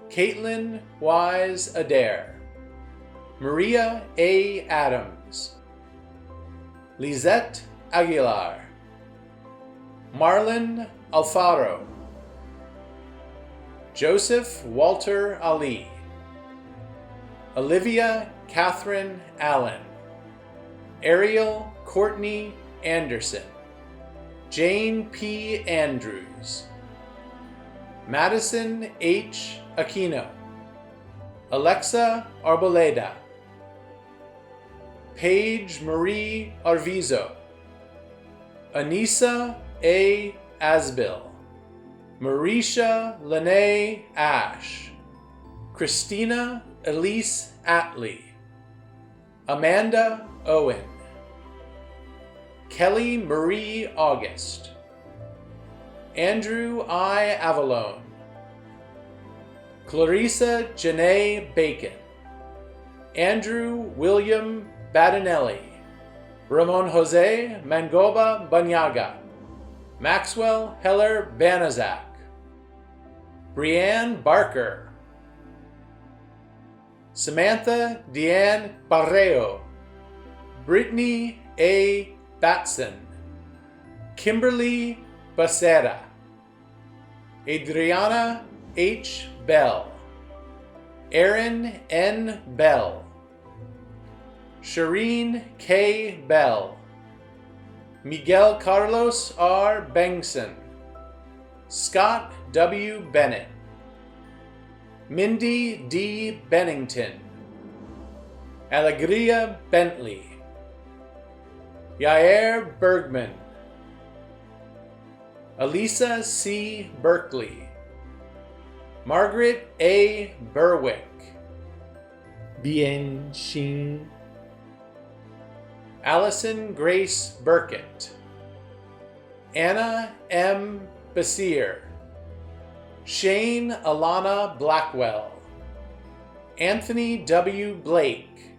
Caitlin Wise Adair, Maria A. Adams, Lizette Aguilar, Marlon Alfaro, Joseph Walter Ali, Olivia Catherine Allen, Ariel Courtney Anderson, Jane P. Andrews, Madison H. Aquino, Alexa Arboleda, Paige Marie Arvizo, Anissa A. Asbil, Marisha Lene Ash, Christina Elise Atley, Amanda Owen, Kelly Marie August, Andrew I. Avalone, Clarissa Janae Bacon, Andrew William Badinelli, Ramon Jose Mangoba Banyaga, Maxwell Heller Banazak, Brianne Barker, Samantha Deanne Barreo, Brittany A. Batson, Kimberly Becerra, Adriana H. Bell, Aaron N. Bell, Shireen K. Bell, Miguel Carlos R. Bengson, Scott W. Bennett, Mindy D. Bennington, Alegria Bentley, Yair Bergman, Elisa C. Berkeley, Margaret A. Berwick, Bien Xin, Allison Grace Burkett, Anna M. Basir, Shane Alana Blackwell, Anthony W. Blake,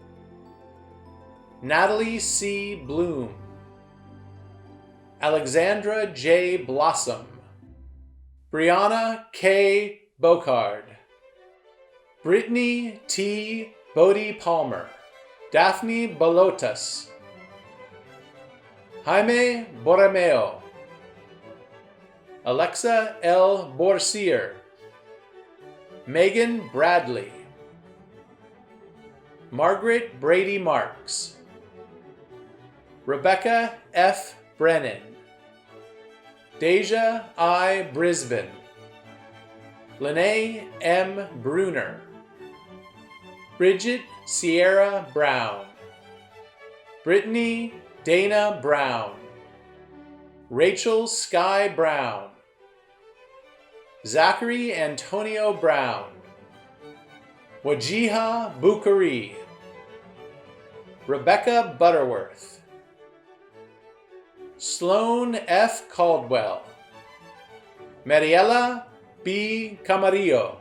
Natalie C. Bloom, Alexandra J. Blossom, Brianna K. Bocard, Brittany T. Bodie Palmer, Daphne Balotas, Jaime Borromeo, Alexa L. Borsier, Megan Bradley, Margaret Brady Marks, Rebecca F. Brennan, Deja I. Brisbane, Lene M. Bruner, Bridget Sierra Brown, Brittany Dana Brown, Rachel Sky Brown, Zachary Antonio Brown, Wajiha Bukhari, Rebecca Butterworth, Sloan F. Caldwell, Mariela B. Camarillo,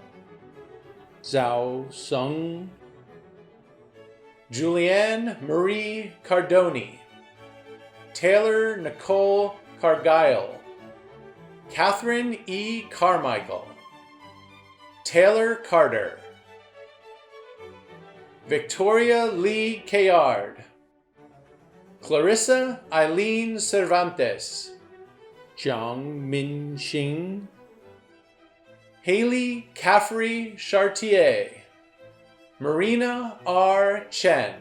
Zhao Sung, Julianne Marie Cardoni, Taylor Nicole Cargile, Catherine E. Carmichael, Taylor Carter, Victoria Lee Kayard, Clarissa Eileen Cervantes, Zhang Min Xing, Haley Caffrey Chartier, Marina R. Chen,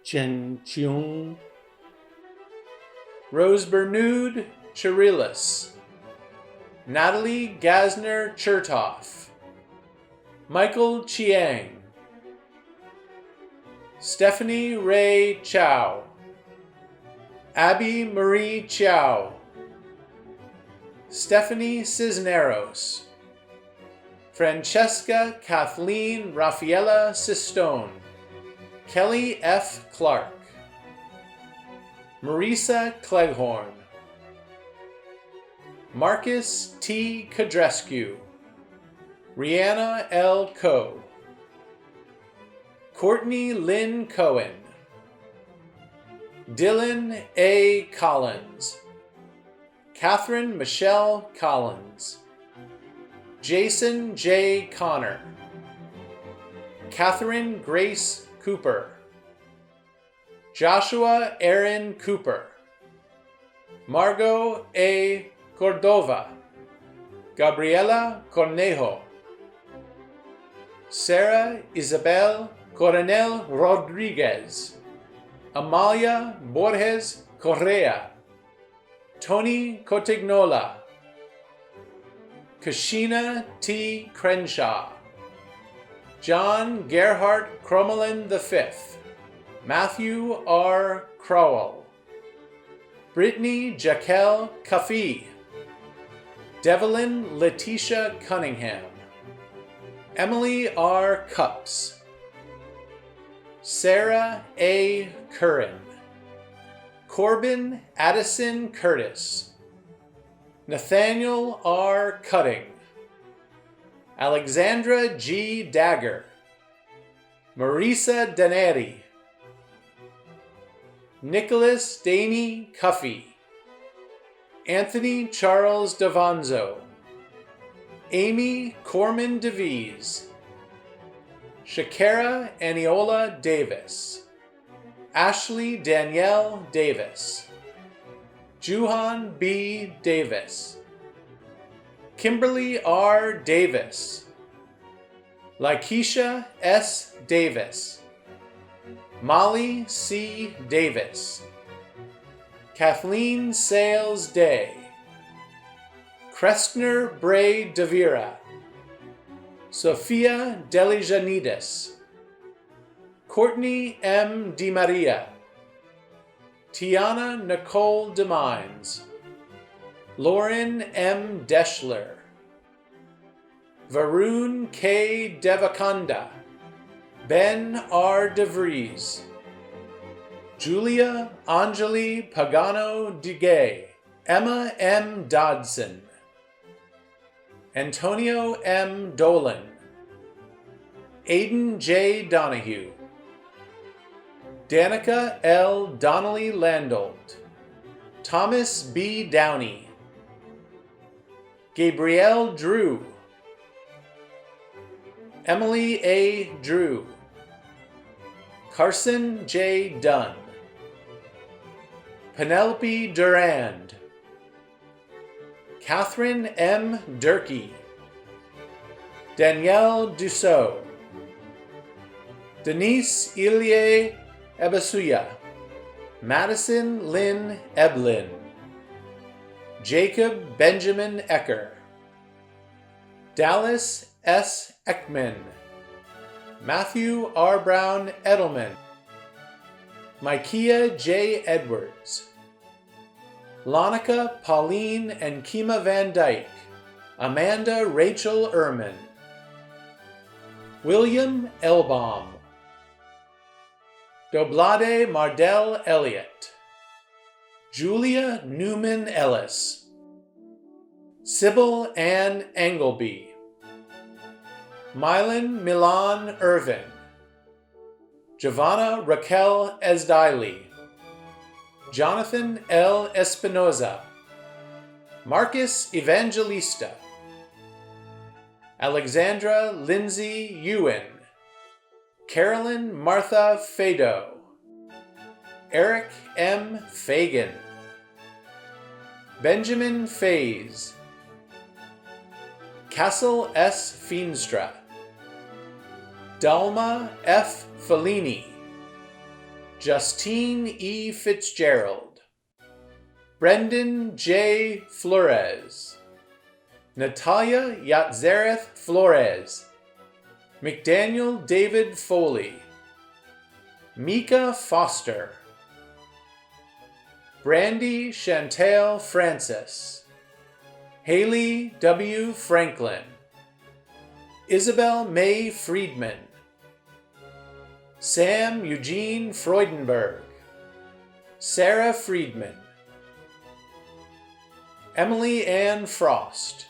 Chen Chiung, Rose Bernud Chirilis, Natalie Gasner Chertoff, Michael Chiang, Stephanie Ray Chow, Abby Marie Chow, Stephanie Cisneros, Francesca Kathleen Rafaela Sistone, Kelly F. Clark, Marissa Cleghorn, Marcus T. Kadrescu, Rihanna L. Coe, Courtney Lynn Cohen, Dylan A. Collins, Catherine Michelle Collins, Jason J. Connor, Catherine Grace Cooper, Joshua Aaron Cooper, Margot A. Cordova, Gabriela Cornejo, Sarah Isabel Coronel Rodriguez, Amalia Borges Correa, Tony Cotignola, Kashina T. Crenshaw, John Gerhardt Cromelin V, Matthew R. Crowell, Brittany Jaquel Caffey, Devlin Letitia Cunningham, Emily R. Cups, Sarah A. Curran, Corbin Addison Curtis, Nathaniel R. Cutting, Alexandra G. Dagger, Marissa Daneri, Nicholas Daney Cuffey, Anthony Charles Davanzo, Amy Corman DeVries, Shakara Aniola Davis, Ashley Danielle Davis, Juhan B. Davis, Kimberly R. Davis, Lakeisha S. Davis, Molly C. Davis, Kathleen Sales Day, Krestner Bray Devira, Sophia Delijanidis, Courtney M. DiMaria, Tiana Nicole DeMines, Lauren M. Deschler, Varun K. Devakanda, Ben R. DeVries, Julia Anjali Pagano Digay, Emma M. Dodson, Antonio M. Dolan, Aidan J. Donahue, Danica L. Donnelly Landolt, Thomas B. Downey, Gabrielle Drew, Emily A. Drew, Carson J. Dunn, Penelope Durand, Catherine M. Durkee, Danielle Dussault, Denise Ilie Ebasuya, Madison Lynn Eblin, Jacob Benjamin Ecker, Dallas S. Ekman, Matthew R. Brown Edelman, Micaiah J. Edwards, Lonica Pauline and Kima Van Dyke, Amanda Rachel Ehrman, William Elbaum, Doblade Mardell Elliott, Julia Newman Ellis, Sybil Ann Engleby, Mylan Milan Irvin, Giovanna Raquel Esdaili, Jonathan L. Espinoza, Marcus Evangelista, Alexandra Lindsay Ewan, Carolyn Martha Fado, Eric M. Fagan, Benjamin Fays, Castle S. Feenstra, Dalma F. Fellini, Justine E. Fitzgerald, Brendan J. Flores, Natalia Yatzereth Flores, McDaniel David Foley, Mika Foster, Brandy Chantel Francis, Haley W. Franklin, Isabel May Friedman, Sam Eugene Freudenberg, Sarah Friedman, Emily Ann Frost,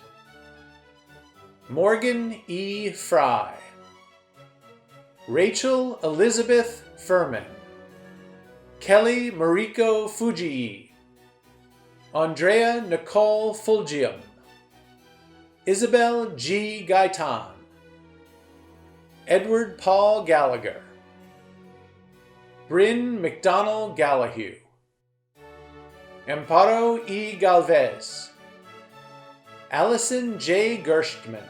Morgan E. Fry, Rachel Elizabeth Furman, Kelly Mariko Fujii, Andrea Nicole Fulgium, Isabel G. Gaitan, Edward Paul Gallagher, Bryn McDonnell Gallahue, Amparo E. Galvez, Allison J. Gerstmann,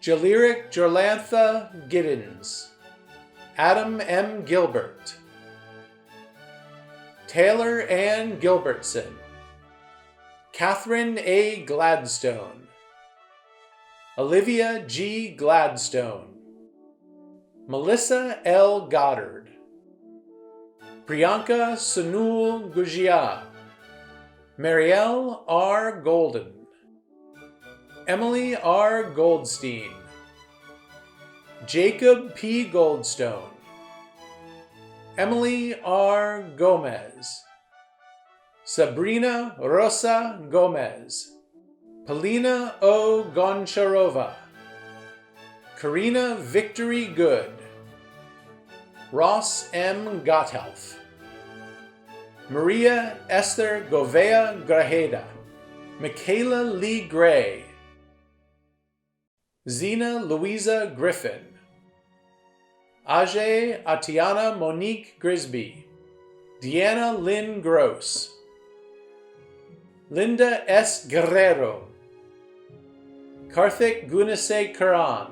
Jaliric Jorlantha Giddens, Adam M. Gilbert, Taylor Ann Gilbertson, Catherine A. Gladstone, Olivia G. Gladstone, Melissa L. Goddard, Priyanka Sunul Gujia, Marielle R. Golden, Emily R. Goldstein, Jacob P. Goldstone, Emily R. Gomez, Sabrina Rosa Gomez, Polina O. Goncharova, Karina Victory Good, Ross M. Gotthelf, Maria Esther Govea Grajeda, Michaela Lee Gray, Zena Louisa Griffin, Ajay Atiana Monique Grisby, Deanna Lynn Gross, Linda S. Guerrero, Karthik Gunase Karan,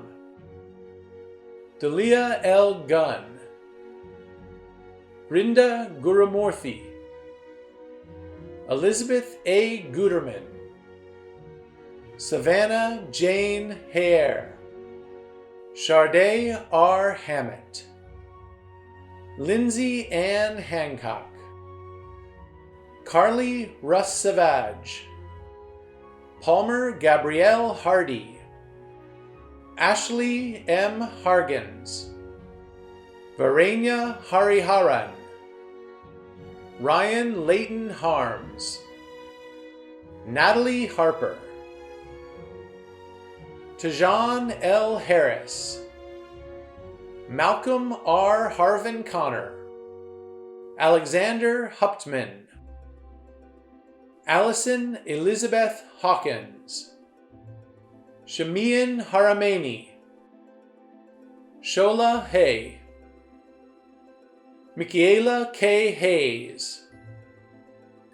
Dalia L. Gunn, Brinda Gurumurthy, Elizabeth A. Guterman, Savannah Jane Hare, Sharday R. Hammett, Lindsay Ann Hancock, Carly Russ Savage, Palmer Gabrielle Hardy, Ashley M. Hargens, Varenya Hariharan, Ryan Leighton Harms, Natalie Harper, Tajan L. Harris, Malcolm R. Harvin Connor, Alexander Huptman, Allison Elizabeth Hawkins, Shamian Haramani, Shola Hay, Michaela K. Hayes,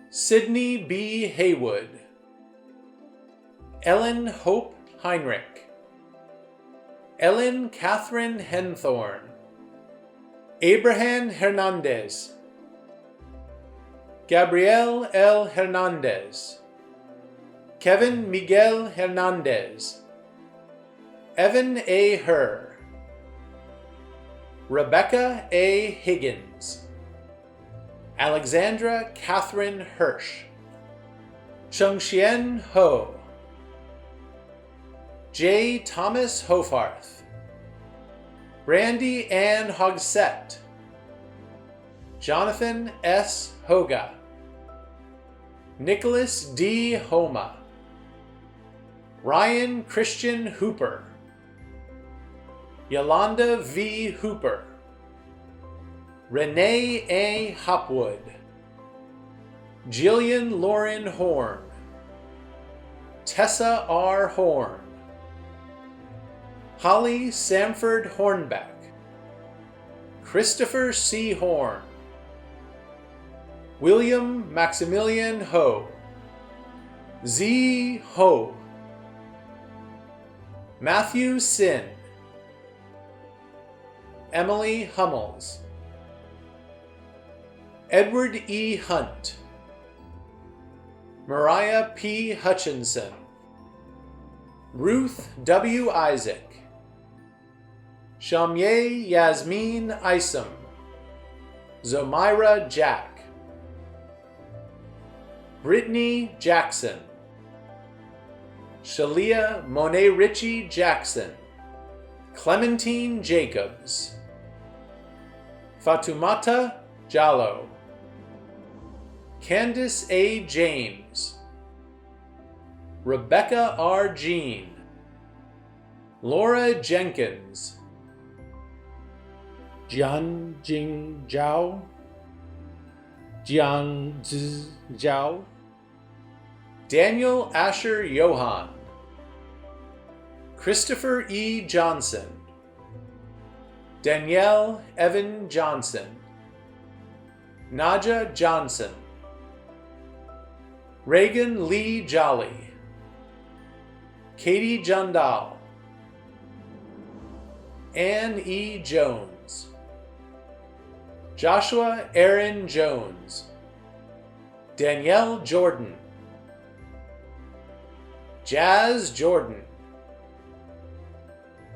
Sydney B. Haywood, Ellen Hope Heinrich, Ellen Catherine Henthorne, Abraham Hernandez, Gabriel L. Hernandez, Kevin Miguel Hernandez, Evan A. Herr, Rebecca A. Higgins, Alexandra Catherine Hirsch, Chengxian Ho, J. Thomas Hofarth, Brandy Ann Hogsett, Jonathan S. Hoga, Nicholas D. Homa, Ryan Christian Hooper, Yolanda V. Hooper, Renee A. Hopwood, Jillian Lauren Horn, Tessa R. Horn, Holly Samford Hornbeck, Christopher C. Horn, William Maximilian Ho, Z. Ho, Matthew Sin, Emily Hummels, Edward E. Hunt, Mariah P. Hutchinson, Ruth W. Isaac, Shamye Yasmin Isom, Zomira Jack, Brittany Jackson, Shalia Monet Ritchie Jackson, Clementine Jacobs, Fatumata Jallo, Candice A. James, Rebecca R. Jean, Laura Jenkins, Jian Jing Zhao, Jiang Zi Zhao, Daniel Asher Johann, Christopher E. Johnson, Danielle Evan Johnson, Naja Johnson, Reagan Lee Jolly, Katie Jundal, Ann E. Jones, Joshua Aaron Jones, Danielle Jordan, Jazz Jordan,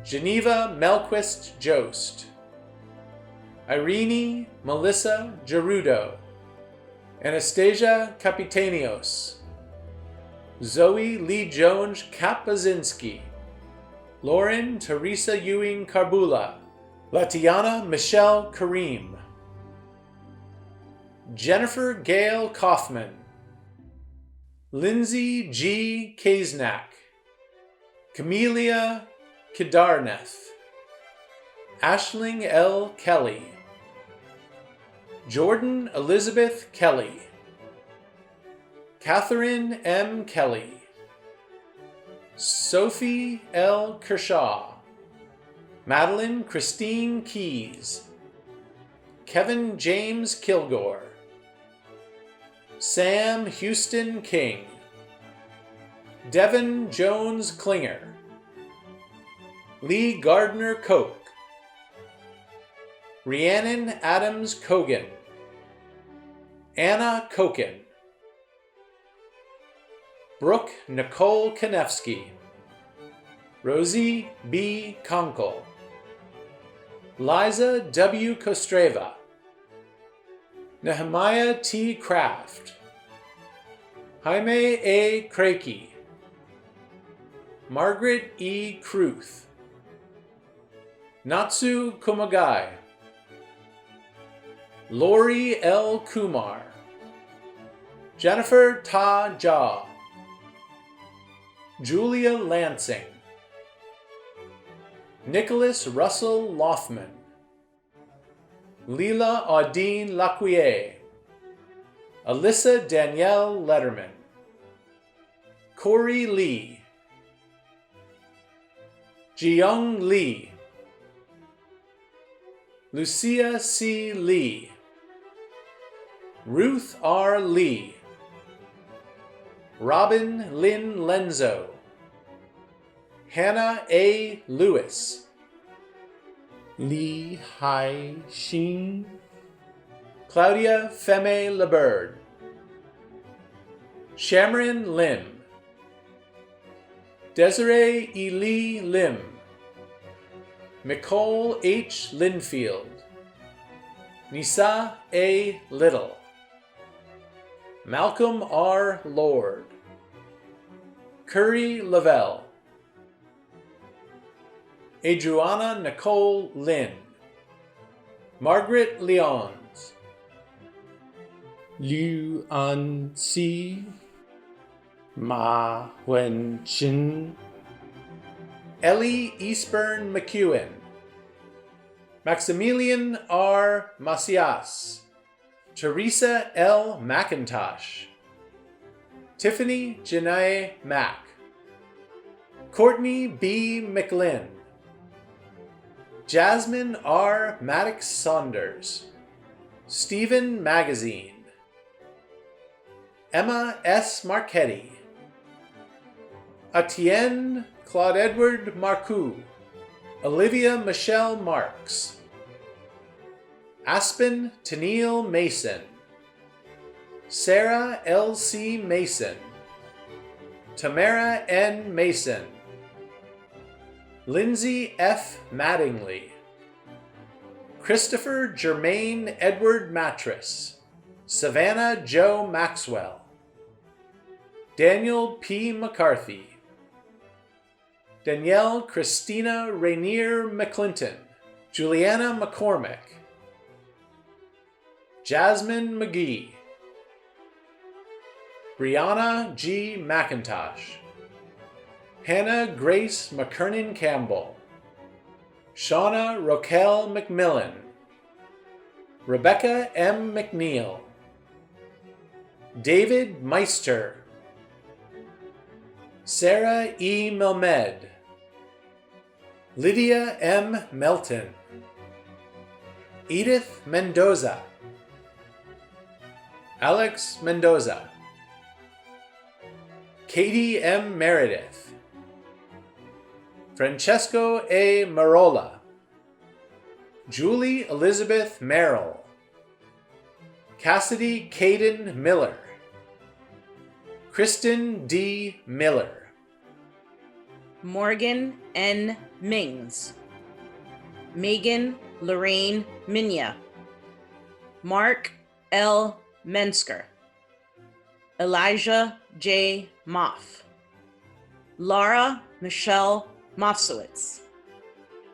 Geneva Melquist Jost, Irene Melissa Gerudo, Anastasia Kapitanios, Zoe Lee Jones Kapazinski, Lauren Teresa Ewing Carbula, Latiana Michelle Kareem, Jennifer Gail Kaufman, Lindsay G. Kaznak, Camelia Kedarneth, Ashling L. Kelly, Jordan Elizabeth Kelly, Catherine M. Kelly, Sophie L. Kershaw, Madeline Christine Keys, Kevin James Kilgore, Sam Houston King, Devin Jones Klinger, Lee Gardner Koch, Rhiannon Adams Kogan, Anna Koken, Brooke Nicole Konevsky, Rosie B. Konkel, Liza W. Kostreva, Nehemiah T. Kraft, Jaime A. Krakey, Margaret E. Kruth, Natsu Kumagai, Lori L. Kumar, Jennifer Ta Jha, Julia Lansing, Nicholas Russell Lothman, Leela Audine Laquier, Alyssa Danielle Letterman, Corey Lee, Jiyoung Lee, Lucia C. Lee, Ruth R. Lee, Robin Lynn Lenzo, Hannah A. Lewis, Li Hai Xin, Claudia Feme Laberde, Shamron Lim, Desiree E. Lee Lim, Nicole H. Linfield, Nisa A. Little, Malcolm R. Lord, Curry Lavelle, Adriana Nicole Lynn, Margaret Leons, Liu An Si, Ma Wen Chin, Ellie Eastburn McEwen, Maximilian R. Macias, Teresa L. McIntosh, Tiffany Janae Mack, Courtney B. McLinn, Jasmine R. Maddox Saunders, Stephen Magazine, Emma S. Marchetti, Etienne Claude Edward Marcoux, Olivia Michelle Marks, Aspen Tennille Mason, Sarah L. C. Mason, Tamara N. Mason, Lindsay F. Mattingly, Christopher Germain Edward Mattress, Savannah Joe Maxwell, Daniel P. McCarthy, Danielle Christina Rainier McClinton, Juliana McCormick, Jasmine McGee, Brianna G. McIntosh, Hannah Grace McKernan Campbell, Shauna Roquel McMillan, Rebecca M. McNeil, David Meister, Sarah E. Melmed, Lydia M. Melton, Edith Mendoza, Alex Mendoza, Katie M. Meredith, Francesco A. Marola, Julie Elizabeth Merrill, Cassidy Caden Miller, Kristen D. Miller, Morgan N. Mings, Megan Lorraine Minya, Mark L. Mensker, Elijah J. Moff, Laura Michelle Mofsowitz,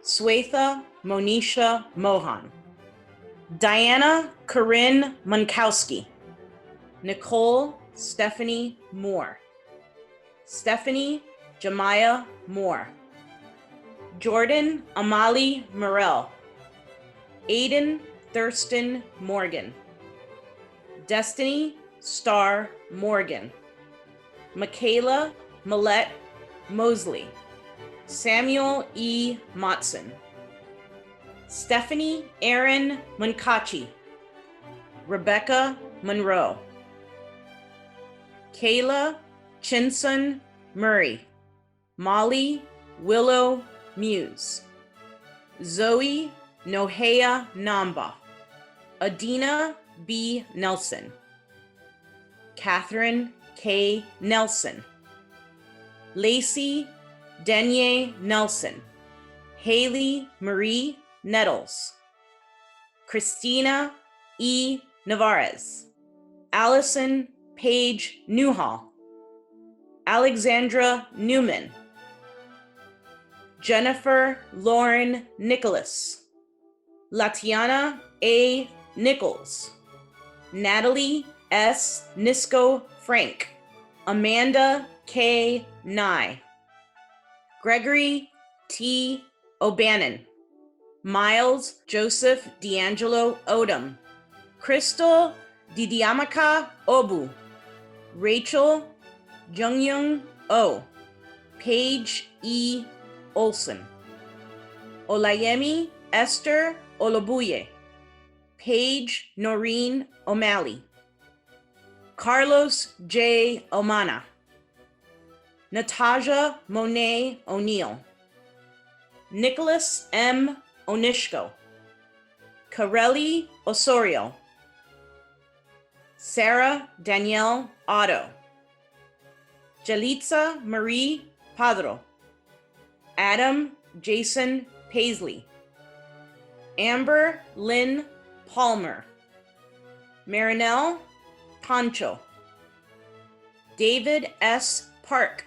Swetha Monisha Mohan, Diana Corinne Munkowski, Nicole Stephanie Moore, Stephanie Jemiah Moore, Jordan Amali Morell, Aiden Thurston Morgan, Destiny Star Morgan, Michaela Millette Mosley, Samuel E. Motson, Stephanie Erin Munkachi, Rebecca Monroe, Kayla Chinson Murray, Molly Willow Muse, Zoe Nohea Namba, Adina B. Nelson, Catherine K. Nelson, Lacey Denye Nelson, Haley Marie Nettles, Christina E. Navarez, Allison Paige Newhall, Alexandra Newman, Jennifer Lauren Nicholas, Latiana A. Nichols, Natalie S. Nisco Frank, Amanda K. Nye, Gregory T. O'Bannon, Miles Joseph D'Angelo Odom, Crystal Didiamaka Obu, Rachel Jungyoung O, Paige E. Olson, Olayemi Esther Olobuye, Paige Noreen O'Malley, Carlos J. Omana, Natasha Monet O'Neill, Nicholas M. Onishko, Kareli Osorio, Sarah Danielle Otto, Jalitza Marie Padro, Adam Jason Paisley, Amber Lynn Palmer, Marinelle Concho, David S. Park,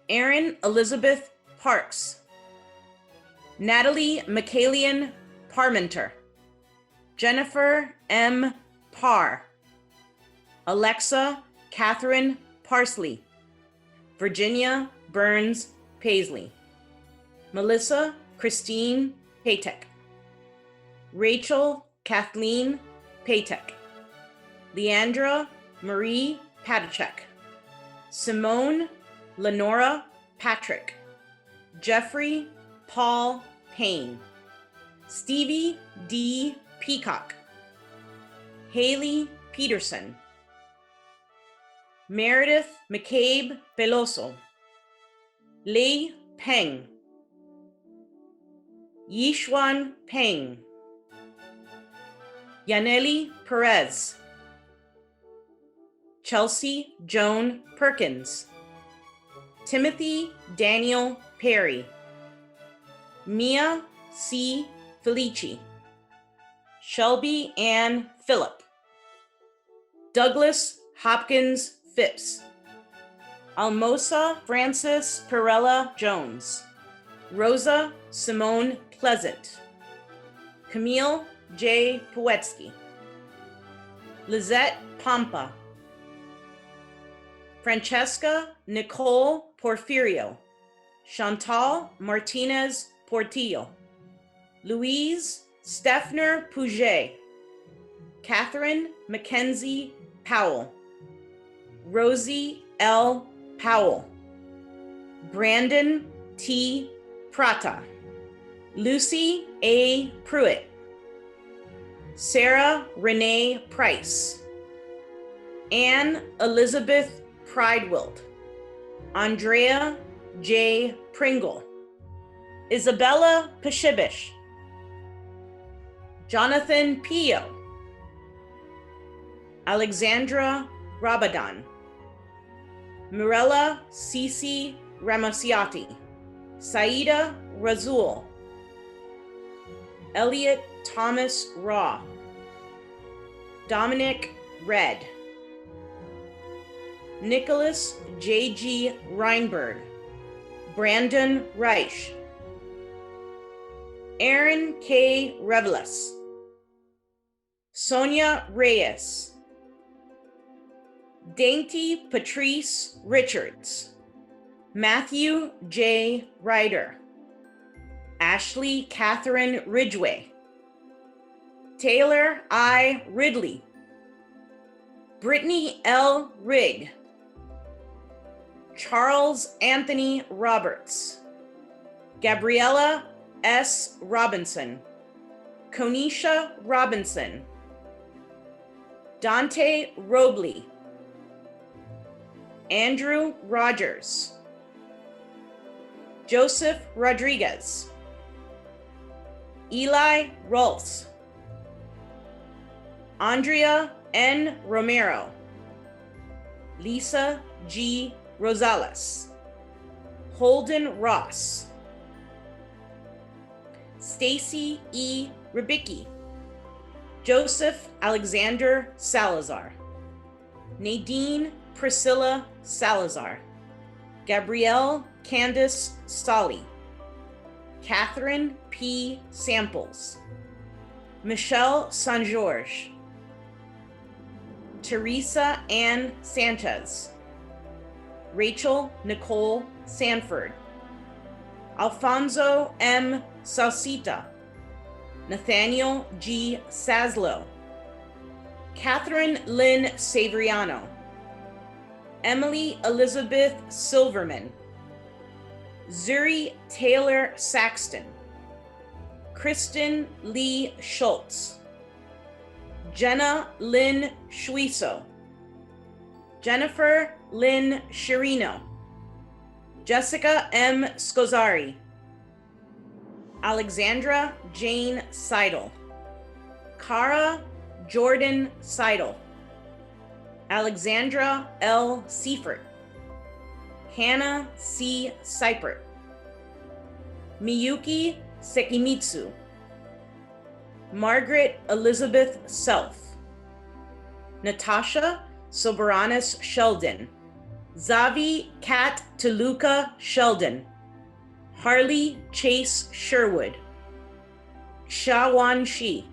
Erin Elizabeth Parks, Natalie McCallion Parmenter, Jennifer M. Parr, Alexa Catherine Parsley, Virginia Burns Paisley, Melissa Christine Patek, Rachel Kathleen Patek, Leandra Marie Patachek, Simone Lenora Patrick, Jeffrey Paul Payne, Stevie D. Peacock, Haley Peterson, Meredith McCabe Peloso, Lei Peng, Yishuan Peng, Yaneli Perez, Chelsea Joan Perkins, Timothy Daniel Perry, Mia C. Felici, Shelby Ann Phillip, Douglas Hopkins Phipps, Almosa Francis Perella Jones, Rosa Simone Pleasant, Camille J. Poetsky, Lizette Pampa, Francesca Nicole Porfirio, Chantal Martinez Portillo, Louise Steffner Pouget, Catherine Mackenzie Powell, Rosie L. Powell, Brandon T. Prata, Lucy A. Pruitt, Sarah Renee Price, Anne Elizabeth Pridewilt, Andrea J. Pringle, Isabella Pashibish, Jonathan Pio, Alexandra Rabadan, Mirella Sisi Ramasiati, Saida Razul, Elliot Thomas Raw, Dominic Red, Nicholas J.G. Reinberg, Brandon Reich, Aaron K. Reveles, Sonia Reyes, Dainty Patrice Richards, Matthew J. Ryder, Ashley Catherine Ridgway, Taylor I. Ridley, Brittany L. Rigg, Charles Anthony Roberts, Gabriella S. Robinson, Konisha Robinson, Dante Robley, Andrew Rogers, Joseph Rodriguez, Eli Rolfs, Andrea N. Romero, Lisa G. Rosales, Holden Ross, Stacy E. Ribicki, Joseph Alexander Salazar, Nadine Priscilla Salazar, Gabrielle Candace Solly, Catherine P. Samples, Michelle San George, Teresa Ann Sanchez, Rachel Nicole Sanford, Alfonso M. Salsita, Nathaniel G. Saslow, Catherine Lynn Savriano, Emily Elizabeth Silverman, Zuri Taylor Saxton, Kristen Lee Schultz, Jenna Lynn Schuiso, Jennifer Lynn Shirino, Jessica M. Scozzari, Alexandra Jane Seidel, Cara Jordan Seidel, Alexandra L. Seifert, Hannah C. Seipert, Miyuki Sekimitsu, Margaret Elizabeth Self, Natasha Soberanis Sheldon, Zavi Kat Toluca Sheldon, Harley Chase Sherwood, Shawan Shi,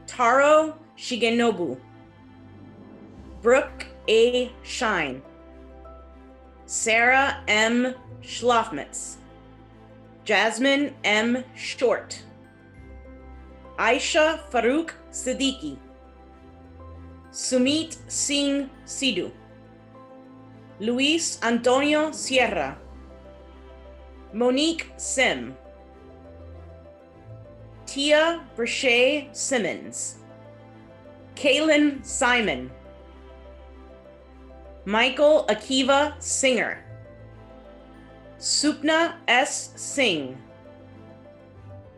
Taro Shigenobu, Brooke A. Shine, Sarah M. Schlafmitz, Jasmine M. Short, Aisha Farouk Siddiqui, Sumit Singh Sidhu, Luis Antonio Sierra, Monique Sim, Tia Brachet Simmons, Kaylin Simon, Michael Akiva Singer, Supna S. Singh,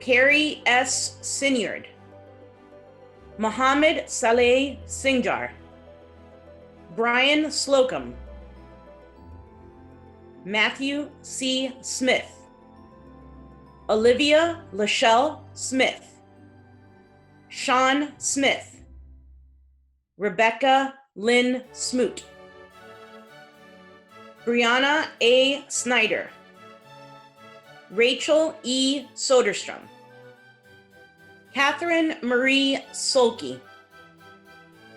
Carrie S. Sinyard, Mohammed Saleh Singjar, Brian Slocum, Matthew C. Smith, Olivia Lachelle Smith, Sean Smith, Rebecca Lynn Smoot, Brianna A. Snyder, Rachel E. Soderstrom, Catherine Marie Solke,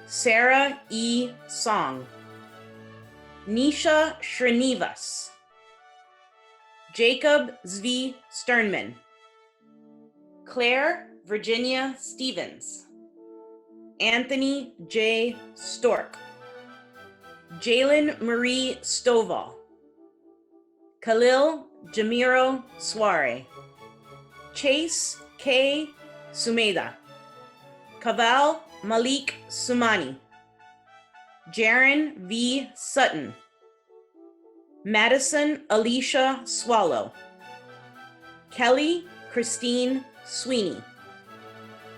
Sarah E. Song, Nisha Srinivas, Jacob Zvi Sternman, Claire Virginia Stevens, Anthony J. Stork, Jalen Marie Stovall, Khalil Jamiro Suare, Chase K. Sumeda, Kaval Malik Sumani, Jaron V. Sutton, Madison Alicia Swallow, Kelly Christine Sweeney,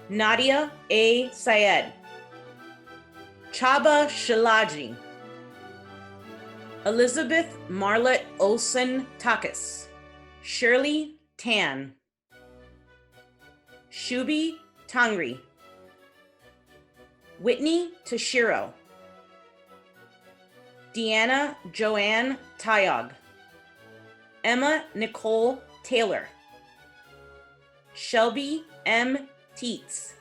Nadia A. Syed, Chaba Shilaji, Elizabeth Marlette Olson Takis, Shirley Tan, Shubi Tangri, Whitney Toshiro, Deanna Joanne Tyog, Emma Nicole Taylor, Shelby M. Teets,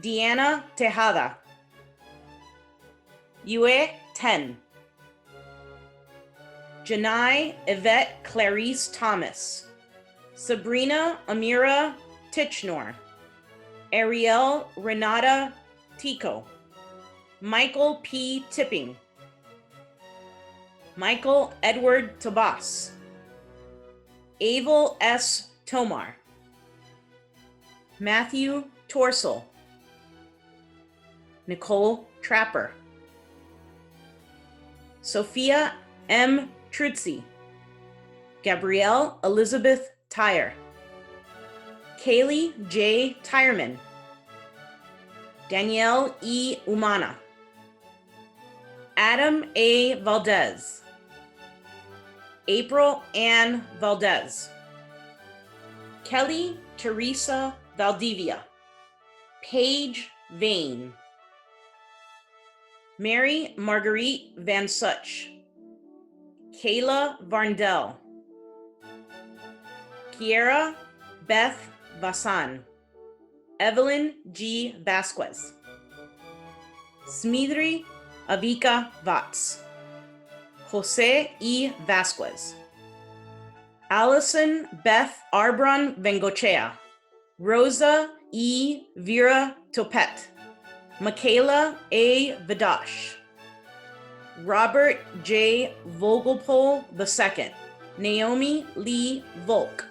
Deanna Tejada, Yue Ten, Janai Yvette Clarice Thomas, Sabrina Amira Tichnor, Ariel Renata Tico, Michael P. Tipping, Michael Edward Tabas, Avel S. Tomar, Matthew Torsel, Nicole Trapper, Sophia M. Trutzi, Gabrielle Elizabeth Tyre, Kaylee J. Tyreman, Danielle E. Umana, Adam A. Valdez, April Ann Valdez, Kelly Teresa Valdivia, Paige Vane, Mary Marguerite Van Such, Kayla Varndell, Kiera Beth Vasan, Evelyn G. Vasquez, Smidri Avika Vats, Jose E. Vasquez, Allison Beth Arbron Vengochea, Rosa E. Vera Topet, Michaela A. Vidash, Robert J. Vogelpol II, Naomi Lee Volk,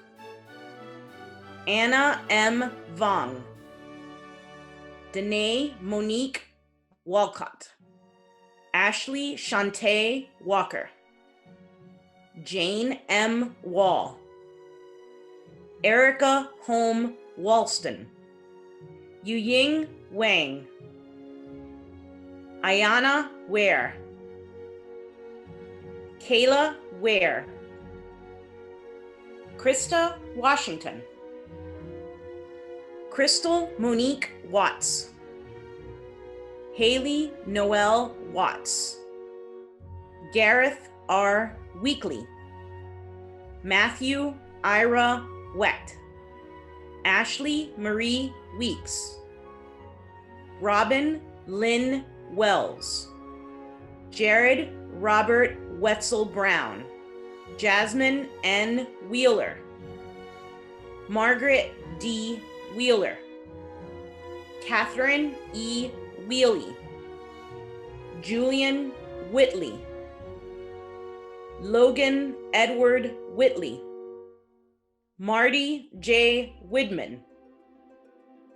Anna M. Vong, Danae Monique Walcott, Ashley Shantae Walker, Jane M. Wall, Erica Holm Walston, Yuying Wang, Ayana Ware, Kayla Ware, Krista Washington, Crystal Monique Watts, Haley Noelle Watts, Gareth R. Weekly, Matthew Ira Wecht, Ashley Marie Weeks, Robin Lynn Wells, Jared Robert Wetzel Brown, Jasmine N. Wheeler, Margaret D. Wheeler, Catherine E. Wheely, Julian Whitley, Logan Edward Whitley, Marty J. Widman,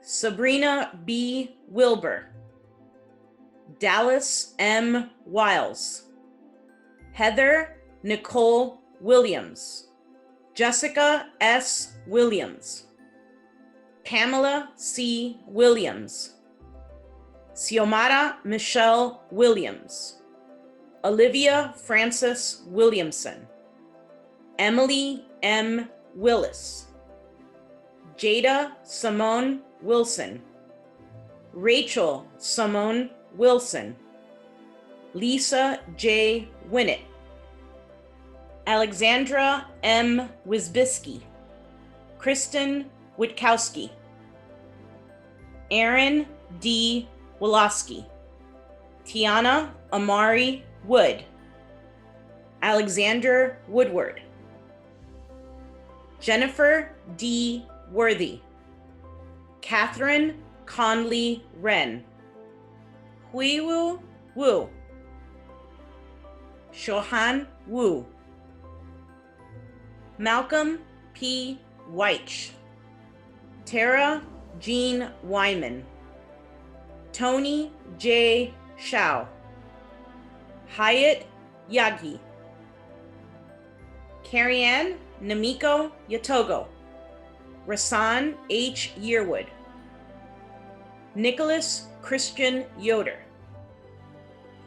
Sabrina B. Wilbur, Dallas M. Wiles, Heather Nicole Williams, Jessica S. Williams, Pamela C. Williams, Xiomara Michelle Williams, Olivia Frances Williamson, Emily M. Willis, Jada Simone Wilson, Rachel Simone Wilson, Lisa J. Winnett, Alexandra M. Wisbiski, Kristen Witkowski, Aaron D. Woloski, Tiana Amari Wood, Alexander Woodward, Jennifer D. Worthy, Catherine Conley Wren, Huiwu Wu, Shohan Wu, Malcolm P. Weich, Tara Jean Wyman, Tony J. Shao, Hyatt Yagi, Carrie-Ann Namiko Yatogo, Rasan H. Yearwood, Nicholas Christian Yoder,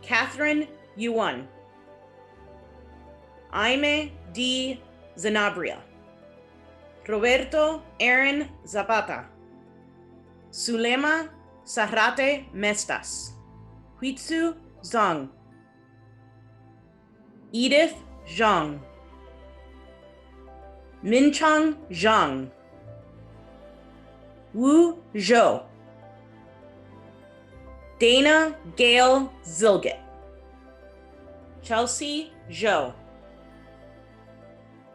Catherine Yuan, Aime D. Zanabria, Roberto Aaron Zapata, Sulema Sarrate Mestas, Huitsu Zhang, Edith Zhang, Minchang Zhang, Wu Zhou, Dana Gail Zilgett, Chelsea Zhou.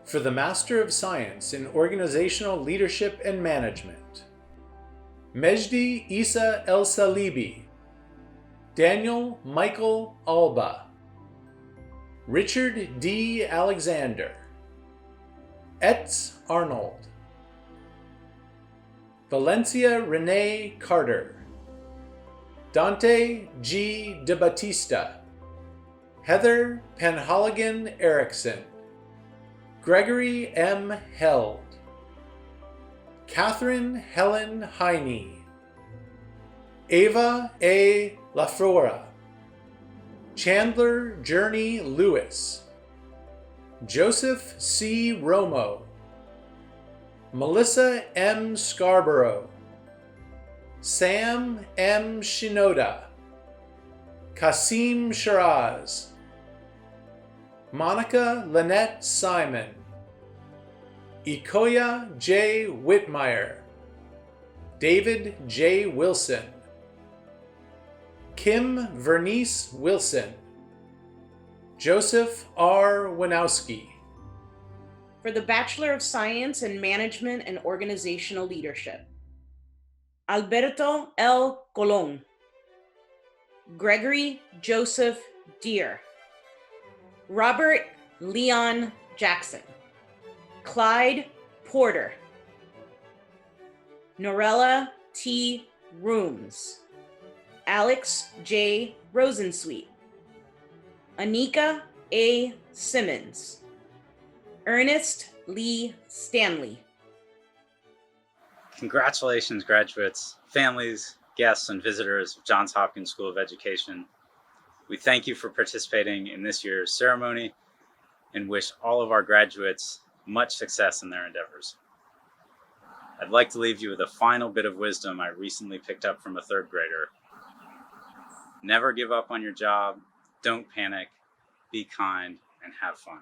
For the Master of Science in Organizational Leadership and Management, Mejdi Isa El Salibi, Daniel Michael Alba, Richard D. Alexander, Etz Arnold, Valencia Renee Carter, Dante G. De Batista, Heather Penhaligon Erickson, Gregory M. Held, Catherine Helen Heine, Ava A. Laflora, Chandler Journey Lewis, Joseph C. Romo, Melissa M. Scarborough, Sam M. Shinoda, Kasim Shiraz, Monica Lynette Simon, Ikoya J. Whitmire, David J. Wilson, Kim Vernice Wilson, Joseph R. Winowski. For the Bachelor of Science in Management and Organizational Leadership, Alberto L. Colon, Gregory Joseph Deere, Robert Leon Jackson, Clyde Porter, Norella T. Rooms, Alex J. Rosensweet, Anika A. Simmons, Ernest Lee Stanley. Congratulations, graduates, families, guests, and visitors of Johns Hopkins School of Education. We thank you for participating in this year's ceremony and wish all of our graduates much success in their endeavors. I'd like to leave you with a final bit of wisdom I recently picked up from a third grader. Never give up on your job, don't panic, be kind, and have fun.